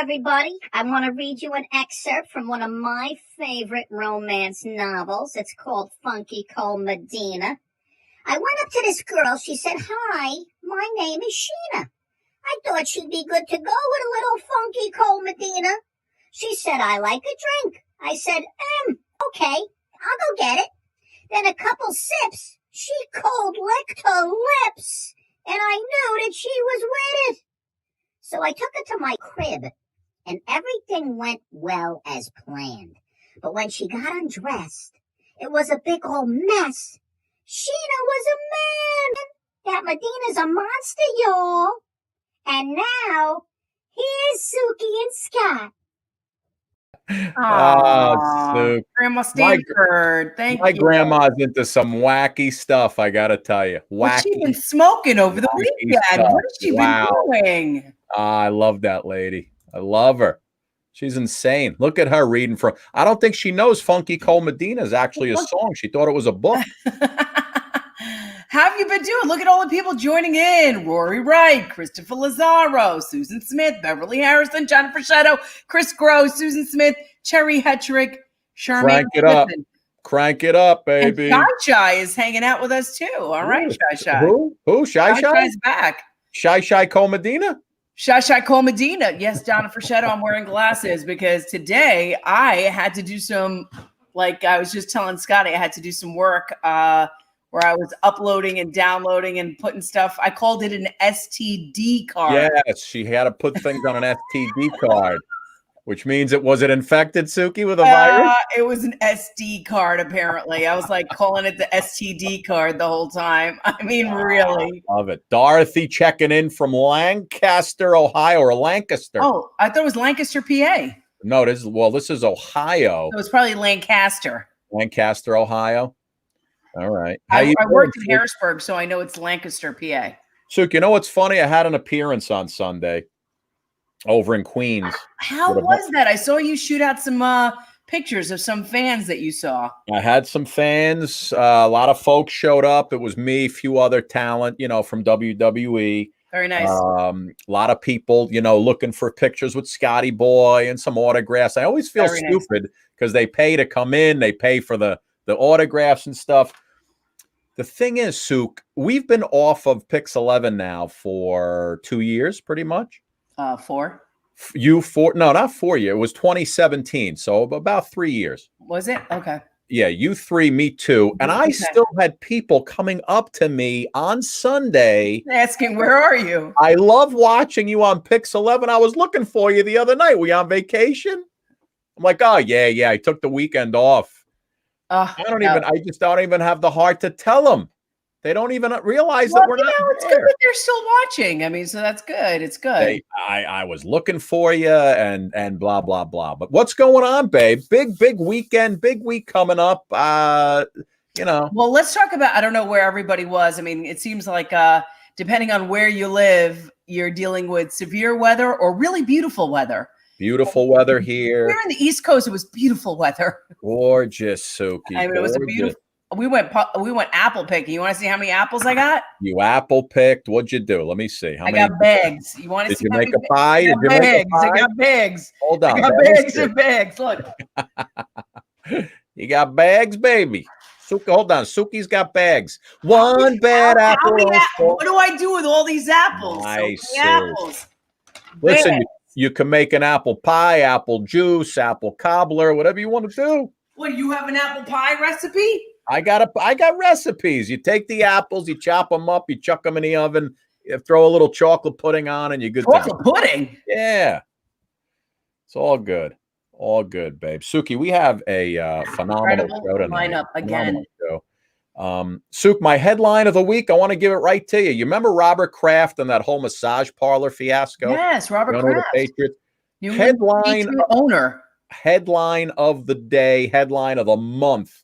everybody. I want to read you an excerpt from one of my favorite romance novels. It's called Funky Cold Medina. I went up to this girl. She said, "Hi, my name is Sheena." I thought she'd be good to go with a little Funky Cold Medina. She said, "I like a drink." I said, okay, I'll go get it. Then a couple sips, she cold licked her lips, and I knew that she was with it. So I took her to my crib, and everything went well as planned. But when she got undressed, it was a big old mess. Sheena was a man. That Medina's a monster, y'all. And now, here's Suki and Scott. Oh, Grandma Stanford, thank you. My grandma's into some wacky stuff, I gotta tell you. Wacky. What's she been smoking over the weekend? Stuff. What has she been doing? I love that lady. I love her. She's insane. Look at her reading from. I don't think she knows Funky Cold Medina is actually a song. She thought it was a book. How have you been doing? Look at all the people joining in. Rory Wright, Christopher Lazaro, Susan Smith, Beverly Harrison, John Fraschetto, Chris Gross, Susan Smith, Cherry Hetrick, Sherman. Crank it up. Crank it up, baby. And Shy is hanging out with us too. All right, Shy. Who? Shy? Shy's back. Shy Cold Medina? Shy Cold Medina. Yes, Donna Fraschetto, I'm wearing glasses because today I had to do some, like I was just telling Scotty, I had to do some work where I was uploading and downloading and putting stuff. I called it an STD card. Yes, she had to put things on an STD card, which means it was infected, Suki, with a virus? It was an SD card, apparently. I was like calling it the STD card the whole time. I mean, really. Love it. Dorothy checking in from Lancaster, Ohio, or Lancaster. Oh, I thought it was Lancaster, PA. No, this is Ohio. So it's probably Lancaster. Lancaster, Ohio. All right. I worked in Harrisburg, so I know it's Lancaster, PA. Suki, you know what's funny? I had an appearance on Sunday over in Queens. How was that? I saw you shoot out some pictures of some fans that you saw. I had some fans. A lot of folks showed up. It was me, a few other talent, from WWE. Very nice. A lot of people, looking for pictures with Scotty Boy and some autographs. I always feel stupid because they pay to come in. They pay for the autographs and stuff. The thing is, Sook, we've been off of Pix 11 now for 2 years, pretty much. 4. You 4? No, not 4 years. It was 2017, so about 3 years. Was it? Okay. Yeah, you 3, me 2, and I still had people coming up to me on Sunday asking, "Where are you?" I love watching you on Pix 11. I was looking for you the other night. Were you on vacation? I'm like, oh yeah. I took the weekend off. I just don't even have the heart to tell them. They don't even realize that we're not there. It's good that they're still watching. I mean, so that's good. It's good. I was looking for you and blah, blah, blah. But what's going on, babe? Big weekend, big week coming up. Well, let's talk about, I don't know where everybody was. I mean, it seems like depending on where you live, you're dealing with severe weather or really beautiful weather. Beautiful weather here. Here in the East Coast, it was beautiful weather. Gorgeous, Suki. I mean, it was a beautiful. We went apple picking. You want to see how many apples I got? You apple picked. What'd you do? Let me see. I got bags. You want to see? Did you make a pie? I got bags. Hold on. I got bags and bags. Look. You got bags, baby. Suki, hold on. Suki's got bags. One bad apple. What do I do with all these apples? Nice. So many apples. Listen, you can make an apple pie, apple juice, apple cobbler, whatever you want to do. What, you have an apple pie recipe? I got recipes. You take the apples, you chop them up, you chuck them in the oven, you throw a little chocolate pudding on, and you're good. Chocolate pudding? Yeah. It's all good. All good, babe. Suki, we have a phenomenal show tonight. Lineup again. Suk, my headline of the week, I want to give it right to you. You remember Robert Kraft and that whole massage parlor fiasco? Yes, Robert Kraft. The Patriots. Headline of the day, headline of the month,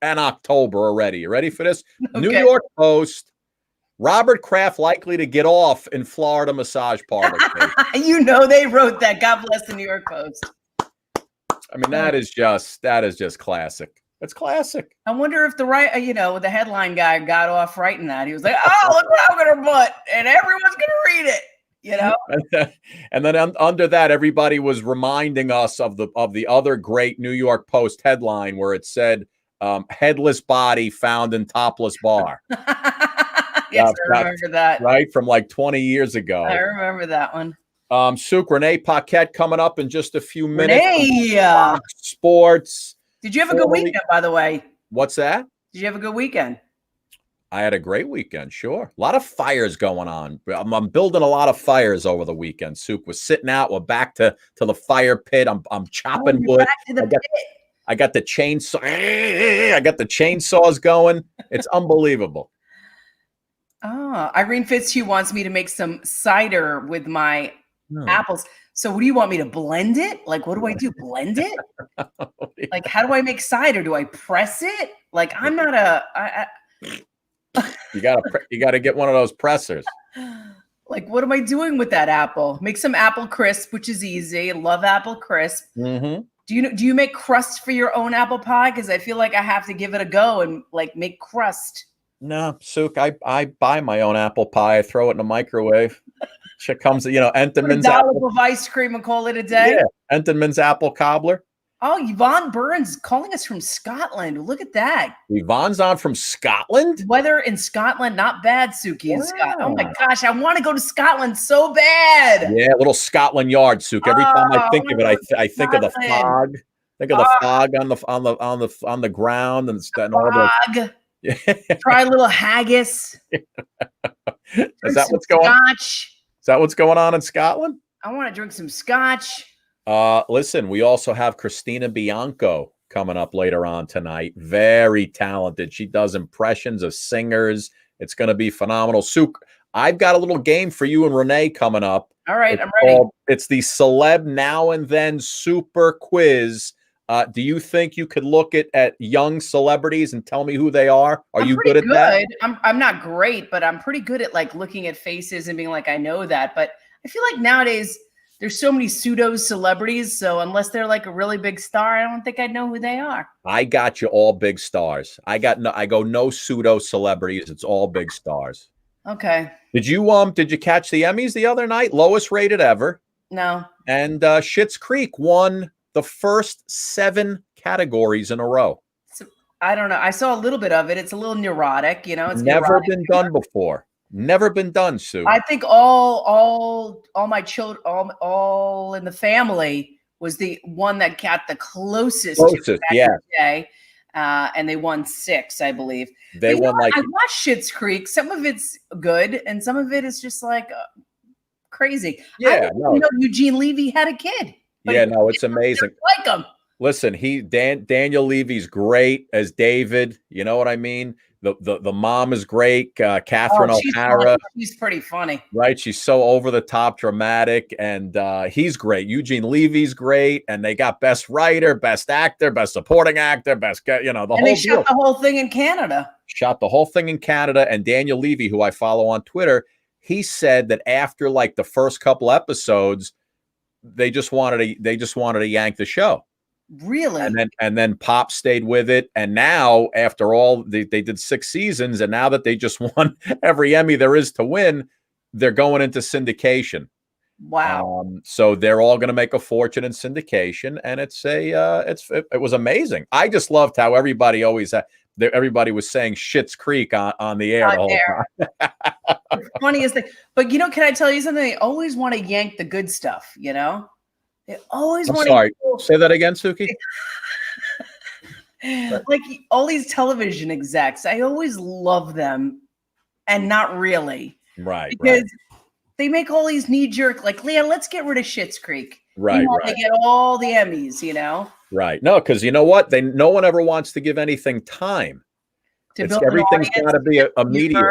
and October already. You ready for this? Okay. New York Post. Robert Kraft likely to get off in Florida massage parlor. They wrote that. God bless the New York Post. I mean, that is just classic. It's classic. I wonder if the headline guy got off writing that. He was like, "Oh, look what I'm gonna put," and everyone's gonna read it. You know? And then under that, everybody was reminding us of the other great New York Post headline where it said, headless body found in topless bar. Yes, I remember that. Right? From like 20 years ago. I remember that one. Souk, Renee Paquette coming up in just a few minutes. Renee! Sports. Did you have a good weekend, by the way? What's that? Did you have a good weekend? I had a great weekend, sure. A lot of fires going on. I'm building a lot of fires over the weekend. Souk, we're sitting out. We're back to the fire pit. I'm chopping wood. Back to the pit. I got the chainsaw. I got the chainsaws going. It's unbelievable. Oh, Irene Fitzhugh wants me to make some cider with my apples. So what do you want me to blend it? Like, what do I do? Blend it? Like, how do I make cider? Do I press it? Like, I'm not You gotta get one of those pressers. Like, what am I doing with that apple? Make some apple crisp, which is easy. I love apple crisp. Mm-hmm. Do you make crust for your own apple pie? Because I feel like I have to give it a go and like make crust. No, Souk, I buy my own apple pie. I throw it in the microwave. Shit comes, Entenmann's apple of ice cream and call it a day. Yeah, Entenmann's apple cobbler. Oh, Yvonne Burns calling us from Scotland. Look at that. Yvonne's on from Scotland? Weather in Scotland, not bad, Suki. In Scotland. Oh my gosh, I want to go to Scotland so bad. Yeah, a little Scotland Yard, Souk. Every time I think of it, I think of the fog. Think of the fog on the ground and all the. Yeah. Try a little haggis. Is that what's going on? Is that what's going on in Scotland? I want to drink some scotch. Listen, we also have Christina Bianco coming up later on tonight. Very talented. She does impressions of singers. It's going to be phenomenal. Souk, I've got a little game for you and Renee coming up. All right, I'm ready. It's the Celeb Now and Then Super Quiz. Do you think you could look at young celebrities and tell me who they are? Are you good at that? I'm not great, but I'm pretty good at like looking at faces and being like, I know that. But I feel like nowadays there's so many pseudo celebrities. So unless they're like a really big star, I don't think I'd know who they are. I got you all big stars. I go no pseudo celebrities. It's all big stars. Okay. Did you catch the Emmys the other night? Lowest rated ever. No. And Schitt's Creek won the first 7 categories in a row. I don't know. I saw a little bit of it. It's a little neurotic, It's never been done before. Never been done, Sue. I think all my children, all in the family was the one that got the closest yeah. Day, and they won 6, I believe. They won I watched Schitt's Creek. Some of it's good, and some of it is just like crazy. Yeah, I didn't know Eugene Levy had a kid. Yeah, no, it's amazing. Like him. Listen, Daniel Levy's great as David. You know what I mean? The mom is great. Catherine O'Hara. She's pretty funny. Right. She's so over the top dramatic. And he's great. Eugene Levy's great. And they got best writer, best actor, best supporting actor, best, the whole deal. They shot the whole thing in Canada. Shot the whole thing in Canada. And Daniel Levy, who I follow on Twitter, he said that after like the first couple episodes, they just wanted to yank the show. Really? And then Pop stayed with it. And now after all, they did 6 seasons. And now that they just won every Emmy there is to win, they're going into syndication. Wow. So they're all going to make a fortune in syndication. And it was amazing. I just loved how everybody everybody was saying Schitt's Creek on the air the whole time. The funniest thing. But can I tell you something? They always want to yank the good stuff, They always want to. Sorry. Say that again, Suki. Like all these television execs, I always love them, and not really. Right. Because they make all these knee-jerk, like, Leah, let's get rid of Schitt's Creek. Right. They get all the Emmys, Right. No, because you know what? No one ever wants to give anything time. Everything's got to be immediate.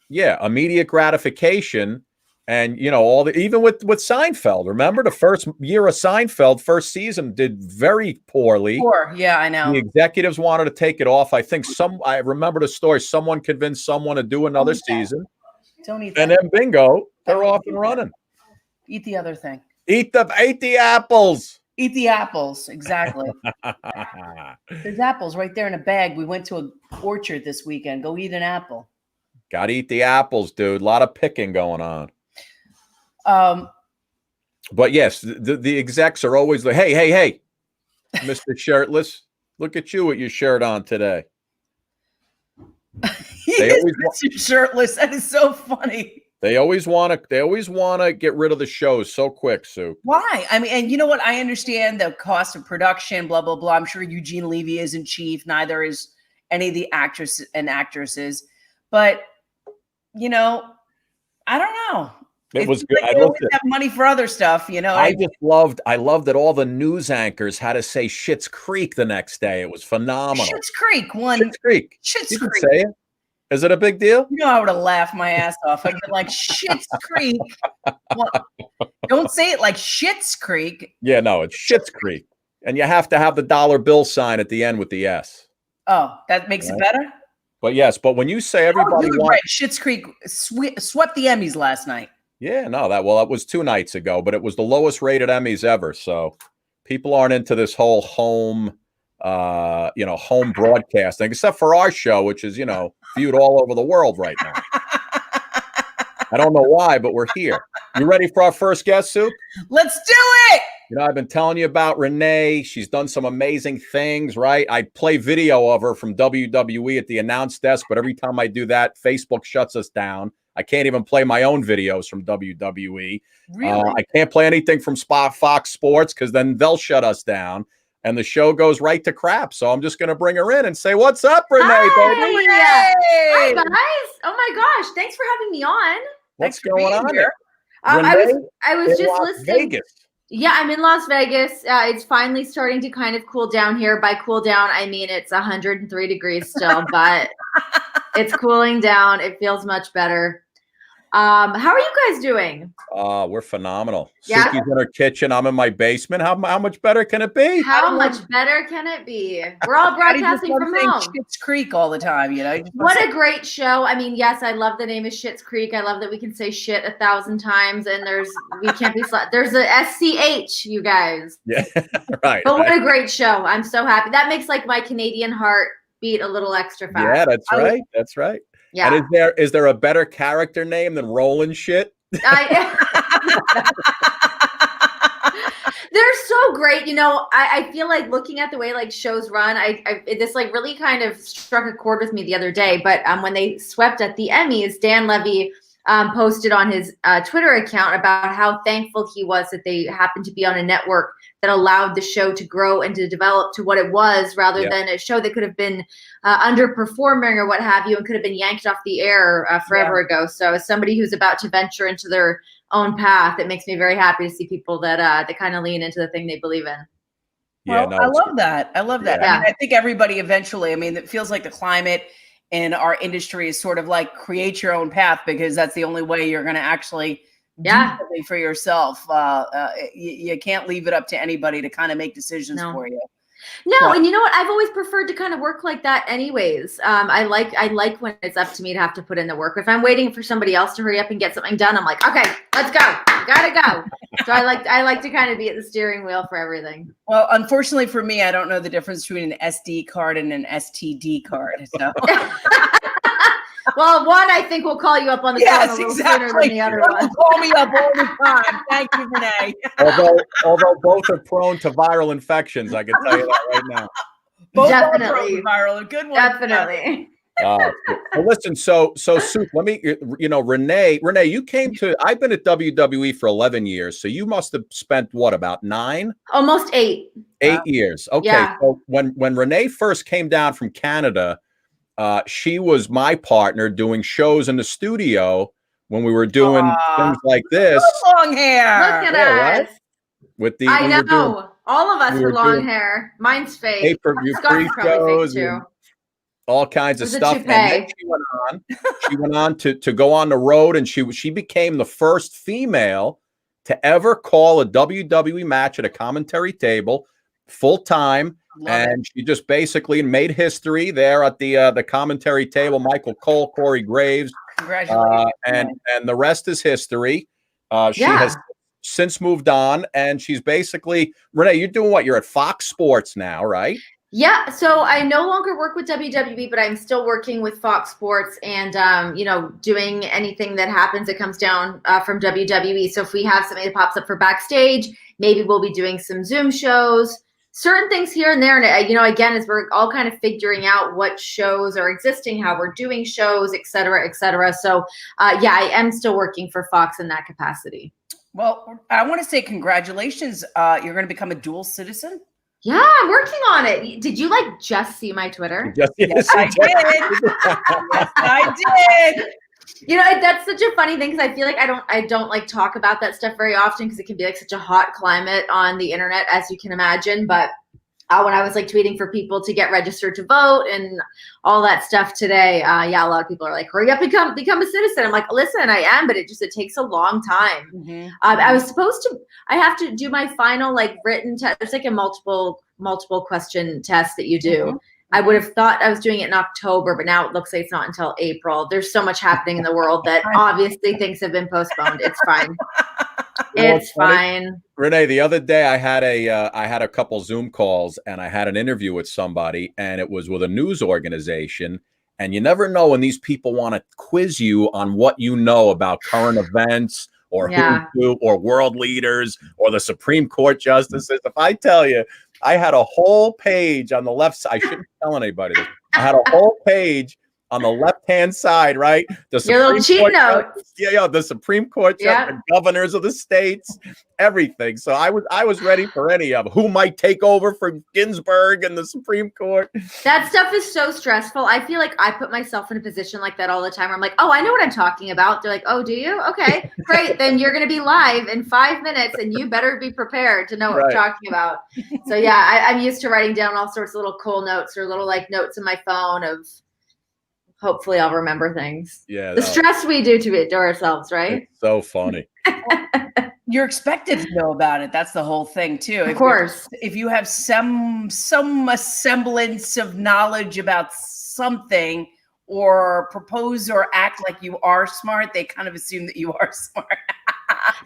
Yeah, immediate gratification. And even with Seinfeld, remember the first year of Seinfeld, first season did very poorly. Yeah, I know. The executives wanted to take it off. I think I remember the story. Someone convinced someone to do another season. Don't eat that. And then bingo, they're off and running. Eat the other thing. Eat the apples. Eat the apples, exactly. There's apples right there in a bag. We went to an orchard this weekend. Go eat an apple. Got to eat the apples, dude. A lot of picking going on. But yes, the execs are always like, hey, Mr. Shirtless, look at you with your shirt on today. They always Mr. Shirtless. That is so funny. They always want to get rid of the shows so quick, Sue. Why? I mean, and you know what? I understand the cost of production, blah, blah, blah. I'm sure Eugene Levy isn't chief. Neither is any of the actors and actresses. But, you know, I don't know. It was good. Like they always have money for other stuff, you know. I loved that all the news anchors had to say Schitt's Creek the next day. It was phenomenal. Schitt's Creek. Schitt's Creek. Schitt's Creek. Say it. Is it a big deal? You know, I would have laughed my ass off. I'd be like, Schitt's Creek. Well, don't say it like Schitt's Creek. Yeah, no, it's Schitt's Creek. And you have to have the dollar bill sign at the end with the S. Oh, that makes it better? But yes, but when you say everybody wants... Schitt's Creek swept the Emmys last night. Yeah, no, that was 2 nights ago, but it was the lowest rated Emmys ever. So people aren't into this whole home broadcasting, except for our show, which is, viewed all over the world right now. I don't know why, but we're here. You ready for our first guest, Soup? Let's do it. I've been telling you about Renee. She's done some amazing things, right? I play video of her from WWE at the announce desk, but every time I do that, Facebook shuts us down. I can't even play my own videos from WWE. Really? I can't play anything from Fox Sports because then they'll shut us down. And the show goes right to crap. So I'm just going to bring her in and say, what's up, Renee, baby? Hi, guys. Oh, my gosh. Thanks for having me on. What's going on here? Renee, I was just listening. Vegas. Yeah, I'm in Las Vegas. It's finally starting to kind of cool down here. By cool down, I mean it's 103 degrees still, but it's cooling down. It feels much better. How are you guys doing? We're phenomenal. Yeah? Suki's in her kitchen. I'm in my basement. How much better can it be? How much better can it be? We're all broadcasting from home. Schitt's Creek all the time, What a great show. I mean, yes, I love the name of Schitt's Creek. I love that we can say shit 1,000 times and we can't be there's a SCH, you guys. Yeah, right. But what a great show. I'm so happy. That makes like my Canadian heart beat a little extra fast. Yeah, that's right. That's right. Yeah. And is there a better character name than Roland Shit? They're so great. I feel like looking at the way like shows run, this like really kind of struck a chord with me the other day. But when they swept at the Emmys, Dan Levy posted on his Twitter account about how thankful he was that they happened to be on a network that allowed the show to grow and to develop to what it was, rather than a show that could have been underperforming or what have you, and could have been yanked off the air forever ago. So as somebody who's about to venture into their own path, it makes me very happy to see people that kind of lean into the thing they believe in. Well, I love that. I love that. Yeah. I think everybody eventually, it feels like the climate in our industry is sort of like create your own path, because that's the only way you're going to actually do something for yourself. You can't leave it up to anybody to kind of make decisions for you. No, and you know what? I've always preferred to kind of work like that anyways. I like when it's up to me to have to put in the work. If I'm waiting for somebody else to hurry up and get something done, I'm like, okay, let's go. Gotta go. So I like to kind of be at the steering wheel for everything. Well, unfortunately for me, I don't know the difference between an SD card and an STD card. So. Well, one, I think we'll call you up on the phone a little sooner than the other one. Call me up all the time. Thank you, Renee. Although both are prone to viral infections, I can tell you that right now. Both Definitely. are viral. A good one. Definitely. Well, listen, so Soup, let me, Renee, you came to, I've been at WWE for 11 years. So you must have spent about 9? Almost 8. 8 years. Okay. Yeah. So when Renee first came down from Canada, she was my partner doing shows in the studio when we were doing things like this. Long hair. Look at us. Right? With the, I know. All of us are long hair. Mine's fake. Pay-per-view pre-shows and all kinds of stuff. And then she went on to go on the road, and she became the first female to ever call a WWE match at a commentary table full time. And she just basically made history there at the commentary table. Michael Cole, Corey Graves, congratulations, and the rest is history. She has since moved on, and she's basically, Renee, you're doing what? You're at Fox Sports now, right? Yeah, so I no longer work with WWE, but I'm still working with Fox Sports and, doing anything that happens that comes down from WWE. So if we have something that pops up for backstage, maybe we'll be doing some Zoom shows, certain things here and there. And, again, as we're all kind of figuring out what shows are existing, how we're doing shows, et cetera, et cetera. So, I am still working for Fox in that capacity. Well, I want to say congratulations. You're going to become a dual citizen. Yeah, I'm working on it. Did you just see my Twitter? Yes, I did. Yes, I did. That's such a funny thing because I feel like I don't like talk about that stuff very often because it can be such a hot climate on the internet, as you can imagine. But when I was tweeting for people to get registered to vote and all that stuff today, a lot of people are like, hurry up and become a citizen. I'm like, listen, I am, but it takes a long time. Mm-hmm. I have to do my final written test. It's a multiple question test that you do. Mm-hmm. I would have thought I was doing it in October, but now it looks like it's not until April. There's so much happening in the world that obviously things have been postponed. It's fine. It's fine. Renee, the other day I had a couple Zoom calls and I had an interview with somebody, and it was with a news organization. And you never know when these people want to quiz you on what you know about current events or who or world leaders or the Supreme Court justices. If I tell you, I had a whole page on the left side. I shouldn't tell anybody this. I had a whole page on the left-hand side, right? Your little cheat note. Yeah, the Supreme Court, the governors of the states, everything. So I was ready for any of them. Who might take over for Ginsburg and the Supreme Court? That stuff is so stressful. I feel like I put myself in a position like that all the time where I'm like, oh, I know what I'm talking about. They're like, oh, do you? Okay, great. Then you're going to be live in 5 minutes and you better be prepared to know what I'm talking about. So I'm used to writing down all sorts of little cool notes or little notes in my phone of, hopefully I'll remember things. Yeah. The stress we do to ourselves, right? It's so funny. You're expected to know about it. That's the whole thing too. Of course. If you have some semblance of knowledge about something or propose or act like you are smart, they kind of assume that you are smart.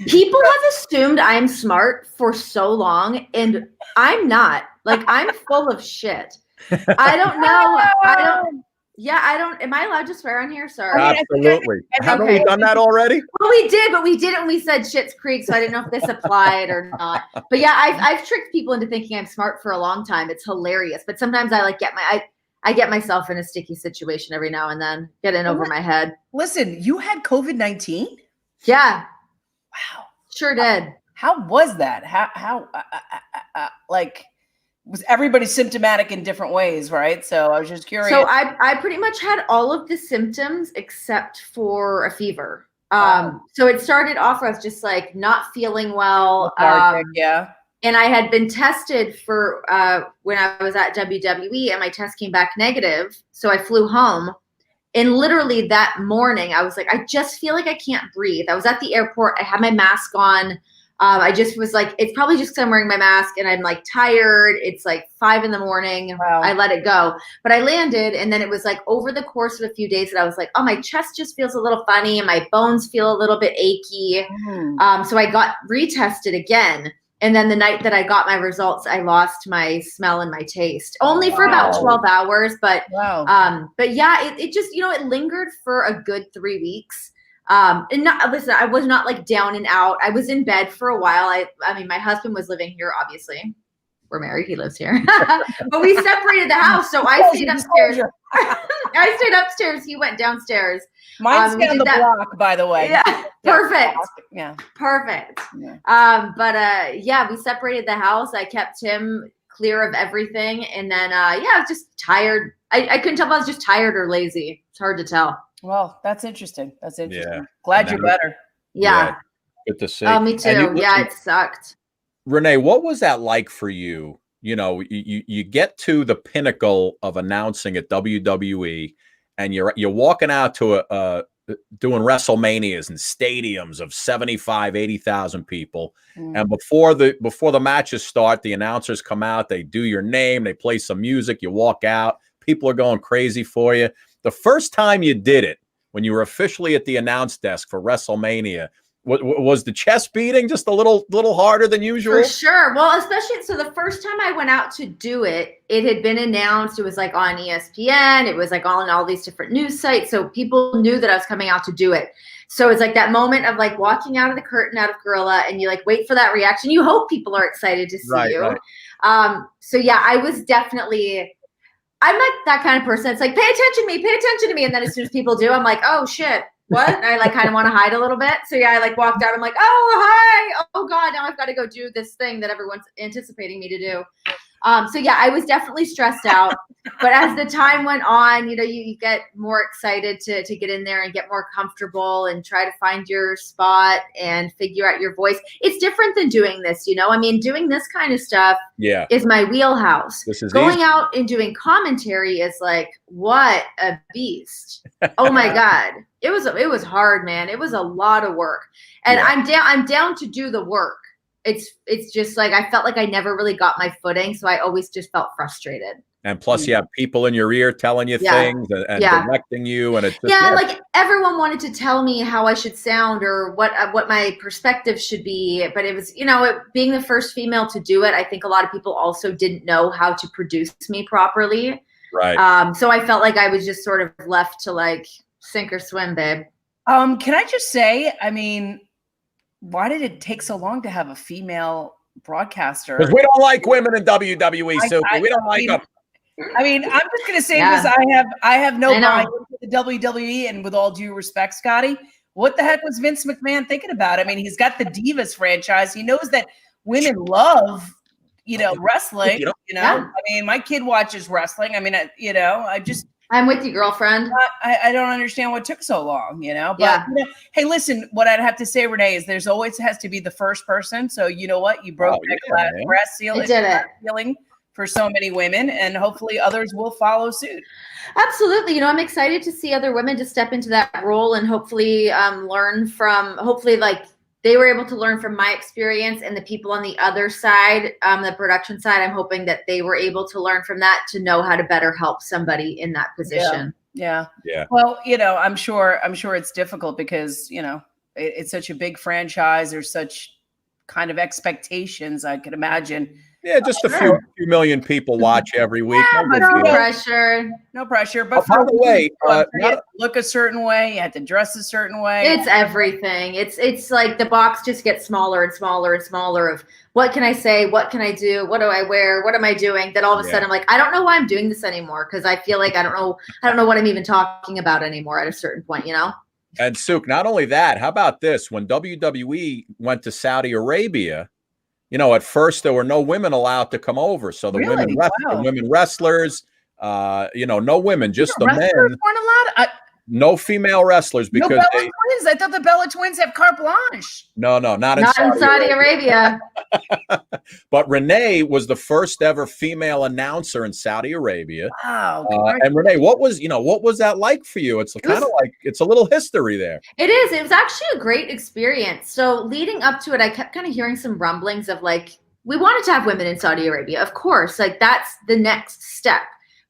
People have assumed I'm smart for so long and I'm not. I'm full of shit. I don't know. Am I allowed to swear on here? Sorry. Absolutely. Haven't we done that already? Well, we did, but we did it when we said Schitt's Creek, so I didn't know if this applied or not. But I've tricked people into thinking I'm smart for a long time. It's hilarious. But sometimes I get myself in a sticky situation every now and then, get in over my head. Listen, you had COVID-19? Yeah. Wow. Sure did. How was that? How was everybody symptomatic in different ways, right? So I was just curious. So I pretty much had all of the symptoms except for a fever. So it started off where I was just not feeling well. And I had been tested for when I was at WWE and my test came back negative. So I flew home. And literally that morning, I was like, I just feel like I can't breathe. I was at the airport. I had my mask on. I just was it's probably just because I'm wearing my mask and I'm tired. It's 5 a.m. Wow. I let it go. But I landed and then it was over the course of a few days that I was oh, my chest just feels a little funny and my bones feel a little bit achy. So I got retested again. And then the night that I got my results, I lost my smell and my taste. Only for about 12 hours. But it just, it lingered for a good 3 weeks. And listen, I was not down and out. I was in bed for a while. I mean, my husband was living here, obviously. We're married. He lives here. But we separated the house. So I stayed upstairs. I stayed upstairs. He went downstairs. Mine's down the block, by the way. Yeah. Perfect. Yeah. Perfect. Yeah. We separated the house. I kept him clear of everything. And then, I was just tired. I couldn't tell if I was just tired or lazy. It's hard to tell. Well, that's interesting. Yeah. Glad you're better. Yeah. Good to see. Oh, me too. It sucked. Renee, what was that like for you? You get to the pinnacle of announcing at WWE, and you're walking out to doing WrestleManias and stadiums of 75, 80,000 people. And before the matches start, the announcers come out, they do your name, they play some music, you walk out, people are going crazy for you. The first time you did it, when you were officially at the announce desk for WrestleMania, Was the chest beating just a little harder than usual? For sure. Well, especially so the first time I went out to do it, it had been announced. It was like on ESPN. It was like on all these different news sites. So people knew that I was coming out to do it. So it's like that moment of like walking out of the curtain out of Gorilla, and you like wait for that reaction. You hope people are excited to see you. Right. So yeah, I was definitely. I'm like that kind of person. It's like, pay attention to me. And then as soon as people do, I'm like, oh shit, what? And I like kind of want to hide a little bit. So yeah, I like walked out. I'm like, oh, hi. Oh God, now I've got to go do this thing that everyone's anticipating me to do. So yeah, I was definitely stressed out, but as the time went on, you get more excited to get in there and get more comfortable and try to find your spot and figure out your voice. It's different than doing this, I mean, doing this kind of stuff is my wheelhouse. This is going easy. out and doing commentary is like, what a beast. Oh my God. It was hard, man. It was a lot of work, and I'm down to do the work. It's just like I felt like I never really got my footing, so I always just felt frustrated. And plus, you have people in your ear telling you things and directing you, and it's just, like everyone wanted to tell me how I should sound or what my perspective should be. But it was, being the first female to do it, I think a lot of people also didn't know how to produce me properly. Right. So I felt like I was just sort of left to like sink or swim, babe. Can I just say, I mean, why did it take so long to have a female broadcaster? Because we don't like women in WWE, so we don't like them. I mean, I'm just going to say this. I have no buy into the WWE, and with all due respect, Scotty, what the heck was Vince McMahon thinking about? I mean, he's got the Divas franchise. He knows that women love, wrestling. I mean, my kid watches wrestling. I mean, I'm with you, girlfriend. I don't understand what took so long, But hey, listen, what I'd have to say, Renee, is there's always has to be the first person. So you know what? You broke that glass ceiling for so many women, and hopefully others will follow suit. Absolutely. I'm excited to see other women to step into that role and hopefully learn from, like they were able to learn from my experience, and the people on the other side, the production side, I'm hoping that they were able to learn from that to know how to better help somebody in that position. Yeah. Well, I'm sure it's difficult because, it's such a big franchise. There's such kind of expectations, I could imagine. Yeah, just a few million people watch every week. No pressure. No pressure. But by the way, you had to look a certain way. You had to dress a certain way. It's everything. It's like the box just gets smaller and smaller and smaller of what can I say? What can I do? What do I wear? What am I doing? That all of a sudden I'm like, I don't know why I'm doing this anymore, because I feel like I don't know what I'm even talking about anymore at a certain point, And Suk, not only that, how about this? When WWE went to Saudi Arabia, at first there were no women allowed to come over. So the women wrestlers, no women, just the men. Weren't allowed. No female wrestlers because Bella Twins. I thought the Bella Twins have carte blanche. No, not in Saudi Arabia. But Renee was the first ever female announcer in Saudi Arabia. Wow. And Renee, what was that like for you? It's kind of like it's a little history there. It is. It was actually a great experience. So leading up to it, I kept kind of hearing some rumblings of like, we wanted to have women in Saudi Arabia. Of course, like that's the next step.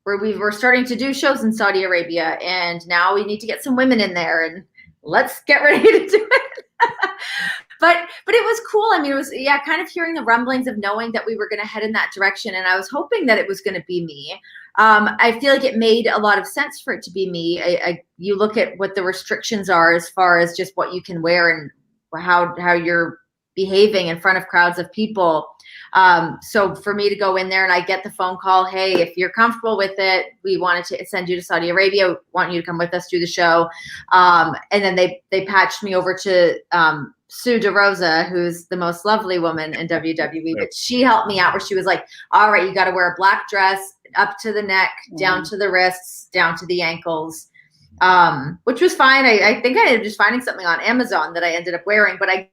Where we were starting to do shows in Saudi Arabia, and now we need to get some women in there, and let's get ready to do it. But it was cool. I mean, it was kind of hearing the rumblings of knowing that we were going to head in that direction, and I was hoping that it was going to be me. I feel like it made a lot of sense for it to be me. You look at what the restrictions are as far as just what you can wear and how you're behaving in front of crowds of people. So for me to go in there and I get the phone call, hey, if you're comfortable with it, we wanted to send you to Saudi Arabia, want you to come with us, do the show. And then they patched me over to Sue DeRosa, who's the most lovely woman in WWE, but she helped me out where she was like, all right, you got to wear a black dress up to the neck, down to the wrists, down to the ankles. Which was fine. I think I ended up just finding something on Amazon that I ended up wearing, but I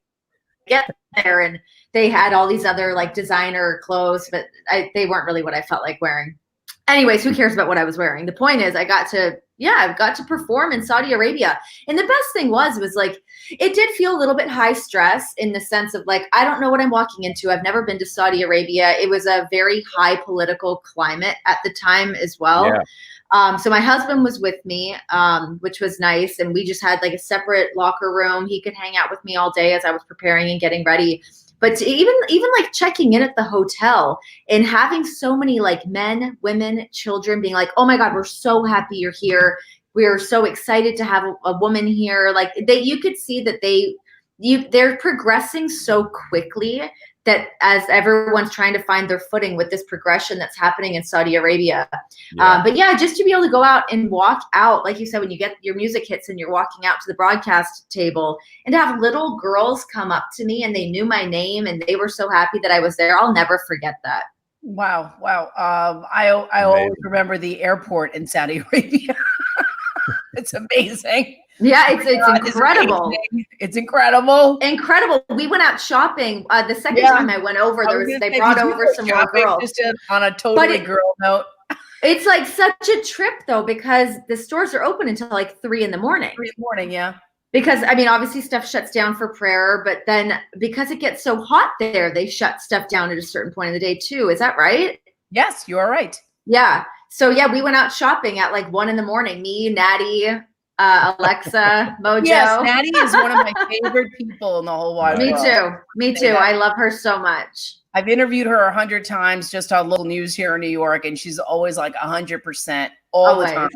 get there and they had all these other like designer clothes, but they weren't really what I felt like wearing. Anyways, who cares about what I was wearing? The point is I got to perform in Saudi Arabia. And the best thing was like, it did feel a little bit high stress in the sense of like, I don't know what I'm walking into. I've never been to Saudi Arabia. It was a very high political climate at the time as well. So my husband was with me, which was nice. And we just had like a separate locker room. He could hang out with me all day as I was preparing and getting ready. But to even like checking in at the hotel and having so many like men, women, children being like, oh my God, we're so happy you're here. We are so excited to have a woman here. Like you could see that they're progressing so quickly that as everyone's trying to find their footing with this progression that's happening in Saudi Arabia. Yeah. But yeah, just to be able to go out and walk out, like you said, when you get your music hits and you're walking out to the broadcast table and to have little girls come up to me and they knew my name and they were so happy that I was there. I'll never forget that. Wow. I always remember the airport in Saudi Arabia. It's amazing. Yeah, it's incredible. It's incredible. Incredible. We went out shopping. The second time I went over, they brought over some more girls. Just on a totally girl note. It's like such a trip though, because the stores are open until like 3 a.m. 3 a.m, yeah. Because I mean, obviously stuff shuts down for prayer, but then because it gets so hot there, they shut stuff down at a certain point in the day too. Is that right? Yes, you are right. Yeah. So yeah, we went out shopping at like 1 a.m. Me, Natty, Alexa, Mojo. Yes, Natty is one of my favorite people in the whole wide world. Me too. I love her so much. I've interviewed her 100 times just on local news here in New York, and she's always like 100% all the time.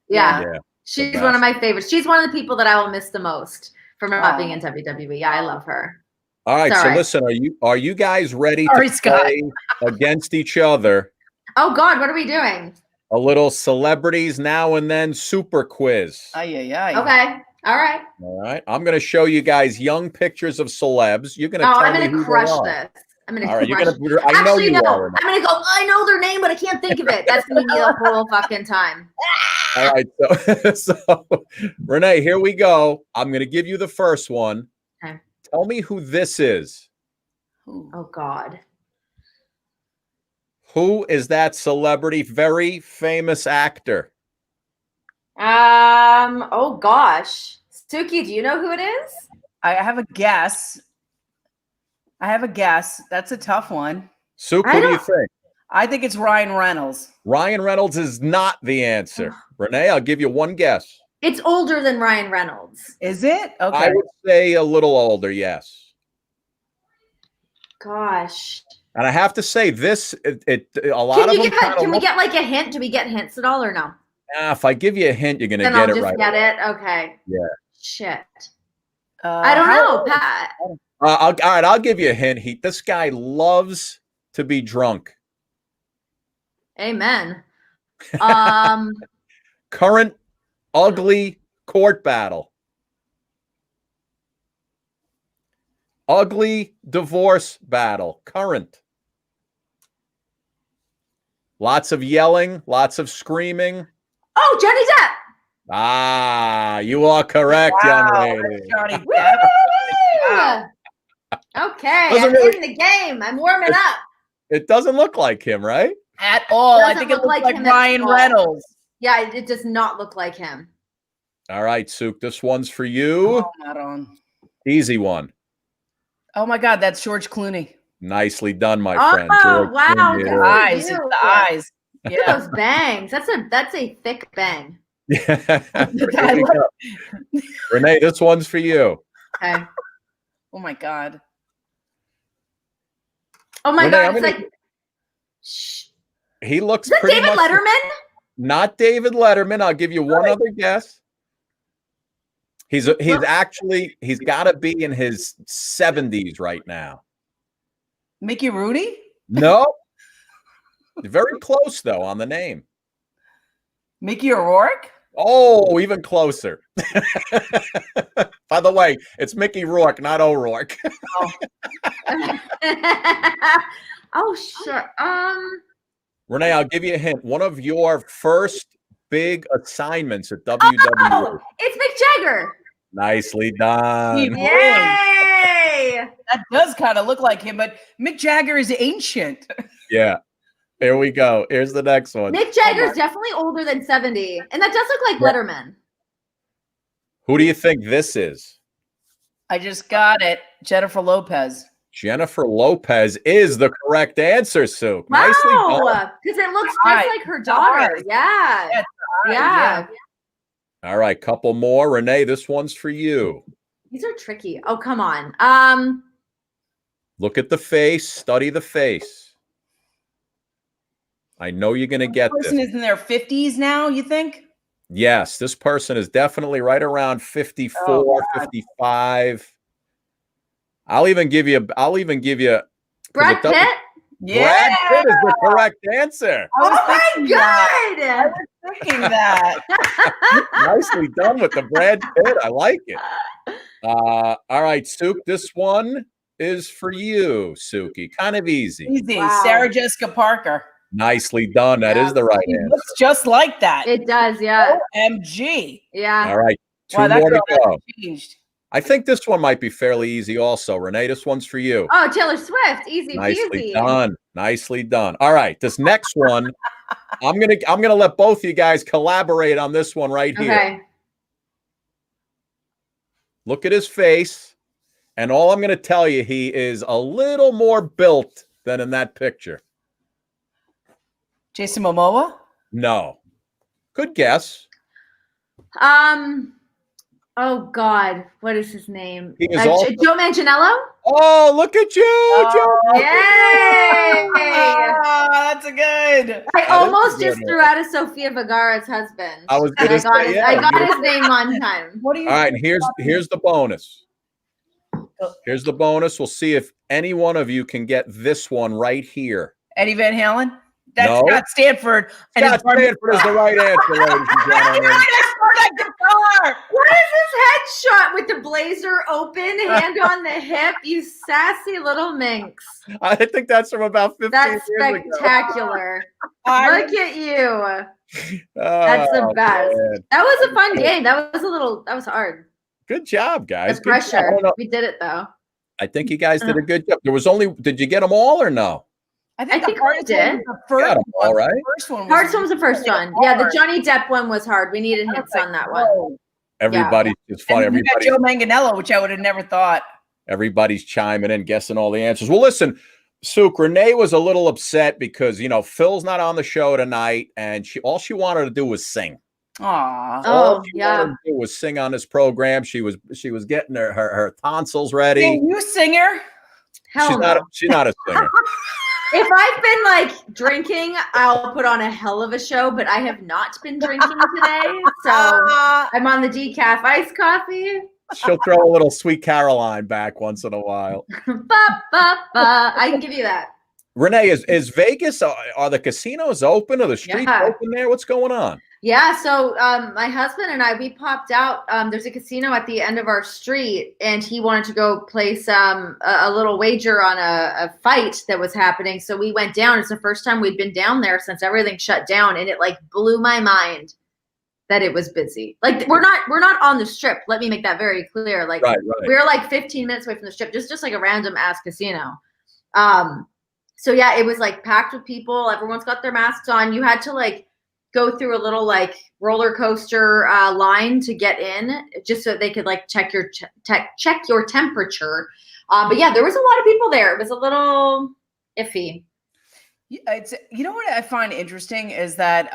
Yeah. She's one of my favorites. She's one of the people that I will miss the most from not being in WWE. Yeah, I love her. All right, so listen, are you guys ready to play against each other? Oh God, what are we doing? A little celebrities now and then super quiz. Okay. All right. All right. I'm going to show you guys young pictures of celebs. You're going to tell me who they are. I'm going to crush this. I'm going to crush it. I know you are. I'm going to go, I know their name, but I can't think of it. That's going to be the whole fucking time. All right. So Renee, here we go. I'm going to give you the first one. Okay. Tell me who this is. Oh, God. Who is that celebrity? Very famous actor. Oh gosh. Suki, do you know who it is? I have a guess. That's a tough one. Suk, what do you think? I think it's Ryan Reynolds. Ryan Reynolds is not the answer. Renee, I'll give you one guess. It's older than Ryan Reynolds. Is it? Okay. I would say a little older, yes. Gosh. And I have to say this, a lot of them. Can we get like a hint? Do we get hints at all or no? If I give you a hint, you're going to get it right. Get it? Okay. Yeah. Shit. I don't know, Pat. All right, I'll give you a hint. This guy loves to be drunk. Amen. Current ugly court battle. Ugly divorce battle. Current. Lots of yelling, lots of screaming. Oh, Johnny Depp. Ah, you are correct, young lady. Johnny Depp. Okay, I'm in the game. I'm warming up. It doesn't look like him, right? At all. I think it looks like Ryan Reynolds. Yeah, it does not look like him. All right, Suk, this one's for you. Oh, not on. Easy one. Oh my God, that's George Clooney. Nicely done, my friend. Oh, wow. The eyes. It's the eyes. Look at those bangs. That's a thick bang. Yeah. Renee, this one's for you. Okay. Oh my God. Oh my Renee, God. He looks Is that pretty David much Letterman? Not David Letterman. I'll give you one other guess. He's got to be in his 70s right now. Mickey Rooney? No. Very close, though, on the name. Mickey O'Rourke? Oh, even closer. By the way, it's Mickey Rourke, not O'Rourke. Oh, sure. Renee, I'll give you a hint. One of your first big assignments at WWE. Oh, it's Mick Jagger. Nicely done. Yay! That does kind of look like him, but Mick Jagger is ancient. Yeah. Here we go. Here's the next one. Mick Jagger's definitely older than 70. And that does look like Letterman. Who do you think this is? I just got it. Jennifer Lopez. Jennifer Lopez is the correct answer, Sue. Wow. Nicely done. Because it looks just like her daughter. Yeah. That's Yeah. All right, couple more. Renee, this one's for you. These are tricky. Oh, come on. Look at the face. Study the face. I know you're going to get this. Person this. is in their 50s now, you think? Yes, this person is definitely right around 54, 55. I'll even give you Brad Pitt? Brad Pitt is the correct answer. Oh my God! I was thinking that. Nicely done with the Brad Pitt. I like it. All right, Sook, this one is for you, Suki. Kind of easy. Easy. Wow. Sarah Jessica Parker. Nicely done. That is the right It answer. looks just like that. It does, yeah. OMG. Yeah. All right, two Wow, that more to girl go. hasn't changed. I think this one might be fairly easy also. Renee, this one's for you. Oh, Taylor Swift. Easy Nicely peasy. done. Nicely done. All right, this next one, I'm gonna let both you guys collaborate on this one right here. Okay. Look at his face, and all I'm gonna tell you, he is a little more built than in that picture. Jason Momoa? No. Good guess. Oh God, what is his name? He is also- Joe Manganiello? Oh, look at you, Joe. Yay! Oh, that's a good. I is almost a good just one. threw out a Sofia Vergara's husband. I was And gonna say, yeah. I got his name on time. What do you All right, and here's the bonus. Here's the bonus. We'll see if any one of you can get this one right here. Eddie Van Halen? That's No. Scott Stanford. And Scott Stanford is the right answer, ladies and gentlemen. What is his headshot with the blazer open, hand on the hip? You sassy little minx. I think that's from about 15 That's years ago. spectacular. Look at you. That's the Oh, best. man. That was a fun game. That was hard. Good job, guys. The Good job. I pressure. don't know. We did it though. I think you guys did a good job. Did you get them all or no? I think we the hardest did. one was the first Got 'em one. all right. The first one Hardest one was the first really one. Yeah, the hard. Johnny Depp one was hard. We needed hints on that one. Whoa. Everybody's just funny. And you got Joe Manganiello, which I would have never thought. Everybody's chiming in, guessing all the answers. Well, listen, Sook, Renee was a little upset because, Phil's not on the show tonight, and all she wanted to do was sing. Aw. All Oh, she yeah. wanted to do was sing on this program. She was getting her tonsils ready. Can you singer? Hell no. She's not a singer. If I've been like drinking, I'll put on a hell of a show, but I have not been drinking today. So I'm on the decaf iced coffee. She'll throw a little Sweet Caroline back once in a while. Ba, ba, ba. I can give you that. Renee, is Vegas, are the casinos open? Are the streets Yeah. open there? What's going on? Yeah, so my husband and I, we popped out. There's a casino at the end of our street, and he wanted to go place a little wager on a fight that was happening. So we went down. It's the first time we'd been down there since everything shut down, and it like blew my mind that it was busy. Like we're not on the Strip. Let me make that very clear. Like Right. we're like 15 minutes away from the Strip, just like a random ass casino. So yeah, it was like packed with people. Everyone's got their masks on. You had to like go through a little like roller coaster line to get in, just so they could like check your temperature. But yeah, there was a lot of people there. It was a little iffy. It's, what I find interesting is that